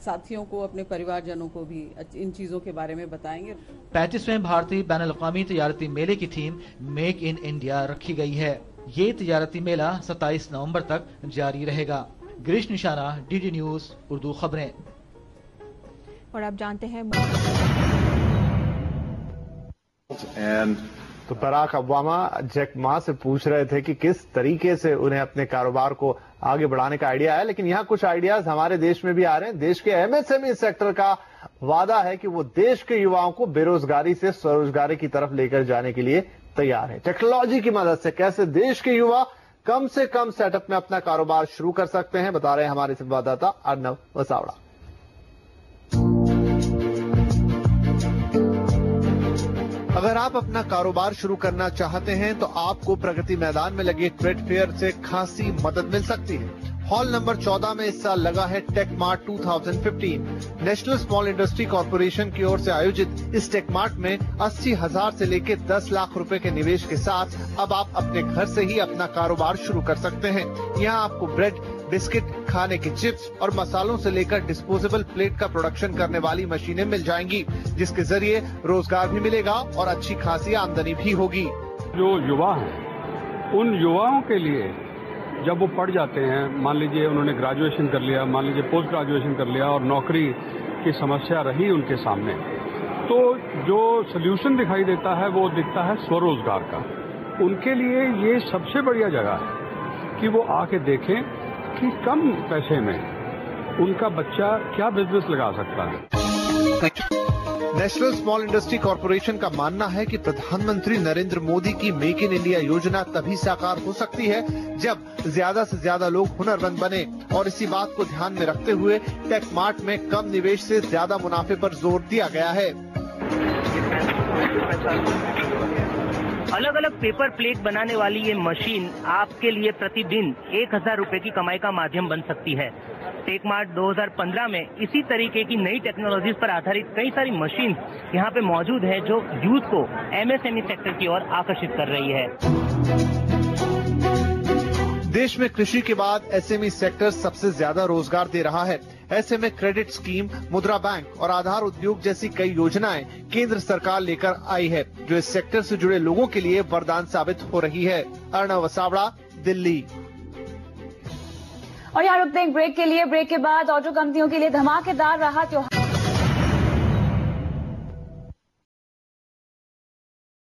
[SPEAKER 9] साथियों को, अपने परिवारजनों को भी इन चीजों के बारे में बताएंगे।
[SPEAKER 7] 35वें भारतीय बैनुल-अक़वामी तिजारती मेले की थीम मेक इन इंडिया रखी गई है। ये तिजारती मेला 27 नवंबर तक जारी रहेगा। गिरीश निशाना, डीडी न्यूज उर्दू खबरें।
[SPEAKER 6] और अब जानते हैं
[SPEAKER 2] तो बराक ओबामा जैक मा से पूछ रहे थे कि किस तरीके से उन्हें अपने कारोबार को आगे बढ़ाने का आइडिया है, लेकिन यहाँ कुछ आइडियाज हमारे देश में भी आ रहे हैं। देश के एमएसएमई सेक्टर का वादा है कि वो देश के युवाओं को बेरोजगारी से स्वरोजगारी की तरफ लेकर जाने के लिए तैयार है। टेक्नोलॉजी की मदद से कैसे देश के युवा कम से कम सेटअप में अपना कारोबार शुरू कर सकते हैं, बता रहे हैं हमारे संवाददाता अर्नव वसावड़ा। अगर आप अपना कारोबार शुरू करना चाहते हैं तो आपको प्रगति मैदान में लगे ट्रेड फेयर से खासी मदद मिल सकती है। हॉल नंबर 14 में इस साल लगा है Tech Mart 2015। National Small Industry Corporation की ओर से आयोजित इस टेक मार्ट में 80,000 से लेकर 10 लाख रुपए के निवेश के साथ अब आप अपने घर से ही अपना कारोबार शुरू कर सकते हैं। यहाँ आपको ब्रेड, बिस्किट, खाने के चिप्स और मसालों से लेकर डिस्पोजेबल प्लेट का प्रोडक्शन करने वाली मशीनें मिल जाएंगी, जिसके जरिए रोजगार भी मिलेगा और अच्छी खासी आमदनी भी होगी।
[SPEAKER 3] जो युवा हैं, उन युवाओं के लिए जब वो पढ़ जाते हैं, मान लीजिए उन्होंने ग्रेजुएशन कर लिया, मान लीजिए पोस्ट ग्रेजुएशन कर लिया और नौकरी की समस्या रही उनके सामने, तो जो सल्यूशन दिखाई देता है वो दिखता है स्वरोजगार का। उनके लिए ये सबसे बढ़िया जगह है कि वो आके देखें कि कम पैसे में उनका बच्चा क्या बिजनेस लगा सकता है।
[SPEAKER 2] नेशनल स्मॉल इंडस्ट्री कॉर्पोरेशन का मानना है कि प्रधानमंत्री नरेंद्र मोदी की मेक इन इंडिया योजना तभी साकार हो सकती है जब ज्यादा से ज्यादा लोग हुनरमंद बने, और इसी बात को ध्यान में रखते हुए टेक मार्ट में कम निवेश से ज्यादा मुनाफे पर जोर दिया गया है।
[SPEAKER 4] अलग अलग पेपर प्लेट बनाने वाली ये मशीन आपके लिए प्रतिदिन 1,000 रुपए की कमाई का माध्यम बन सकती है। टेक मार्ट 2015 में इसी तरीके की नई टेक्नोलॉजीज पर आधारित कई सारी मशीन यहाँ पे मौजूद है जो यूथ को एमएसएमई सेक्टर की ओर आकर्षित कर रही है।
[SPEAKER 2] देश में कृषि के बाद एसएमई सेक्टर सबसे ज्यादा रोजगार दे रहा है। ऐसे में क्रेडिट स्कीम, मुद्रा बैंक और आधार उद्योग जैसी कई योजनाएं केंद्र सरकार लेकर आई है, जो इस सेक्टर से जुड़े लोगों के लिए वरदान साबित हो रही है। अर्नव वसावड़ा, दिल्ली।
[SPEAKER 5] और यहाँ रुकते हैं ब्रेक के लिए। ब्रेक के बाद ऑटो कंपनियों के लिए धमाकेदार रहा त्योहार।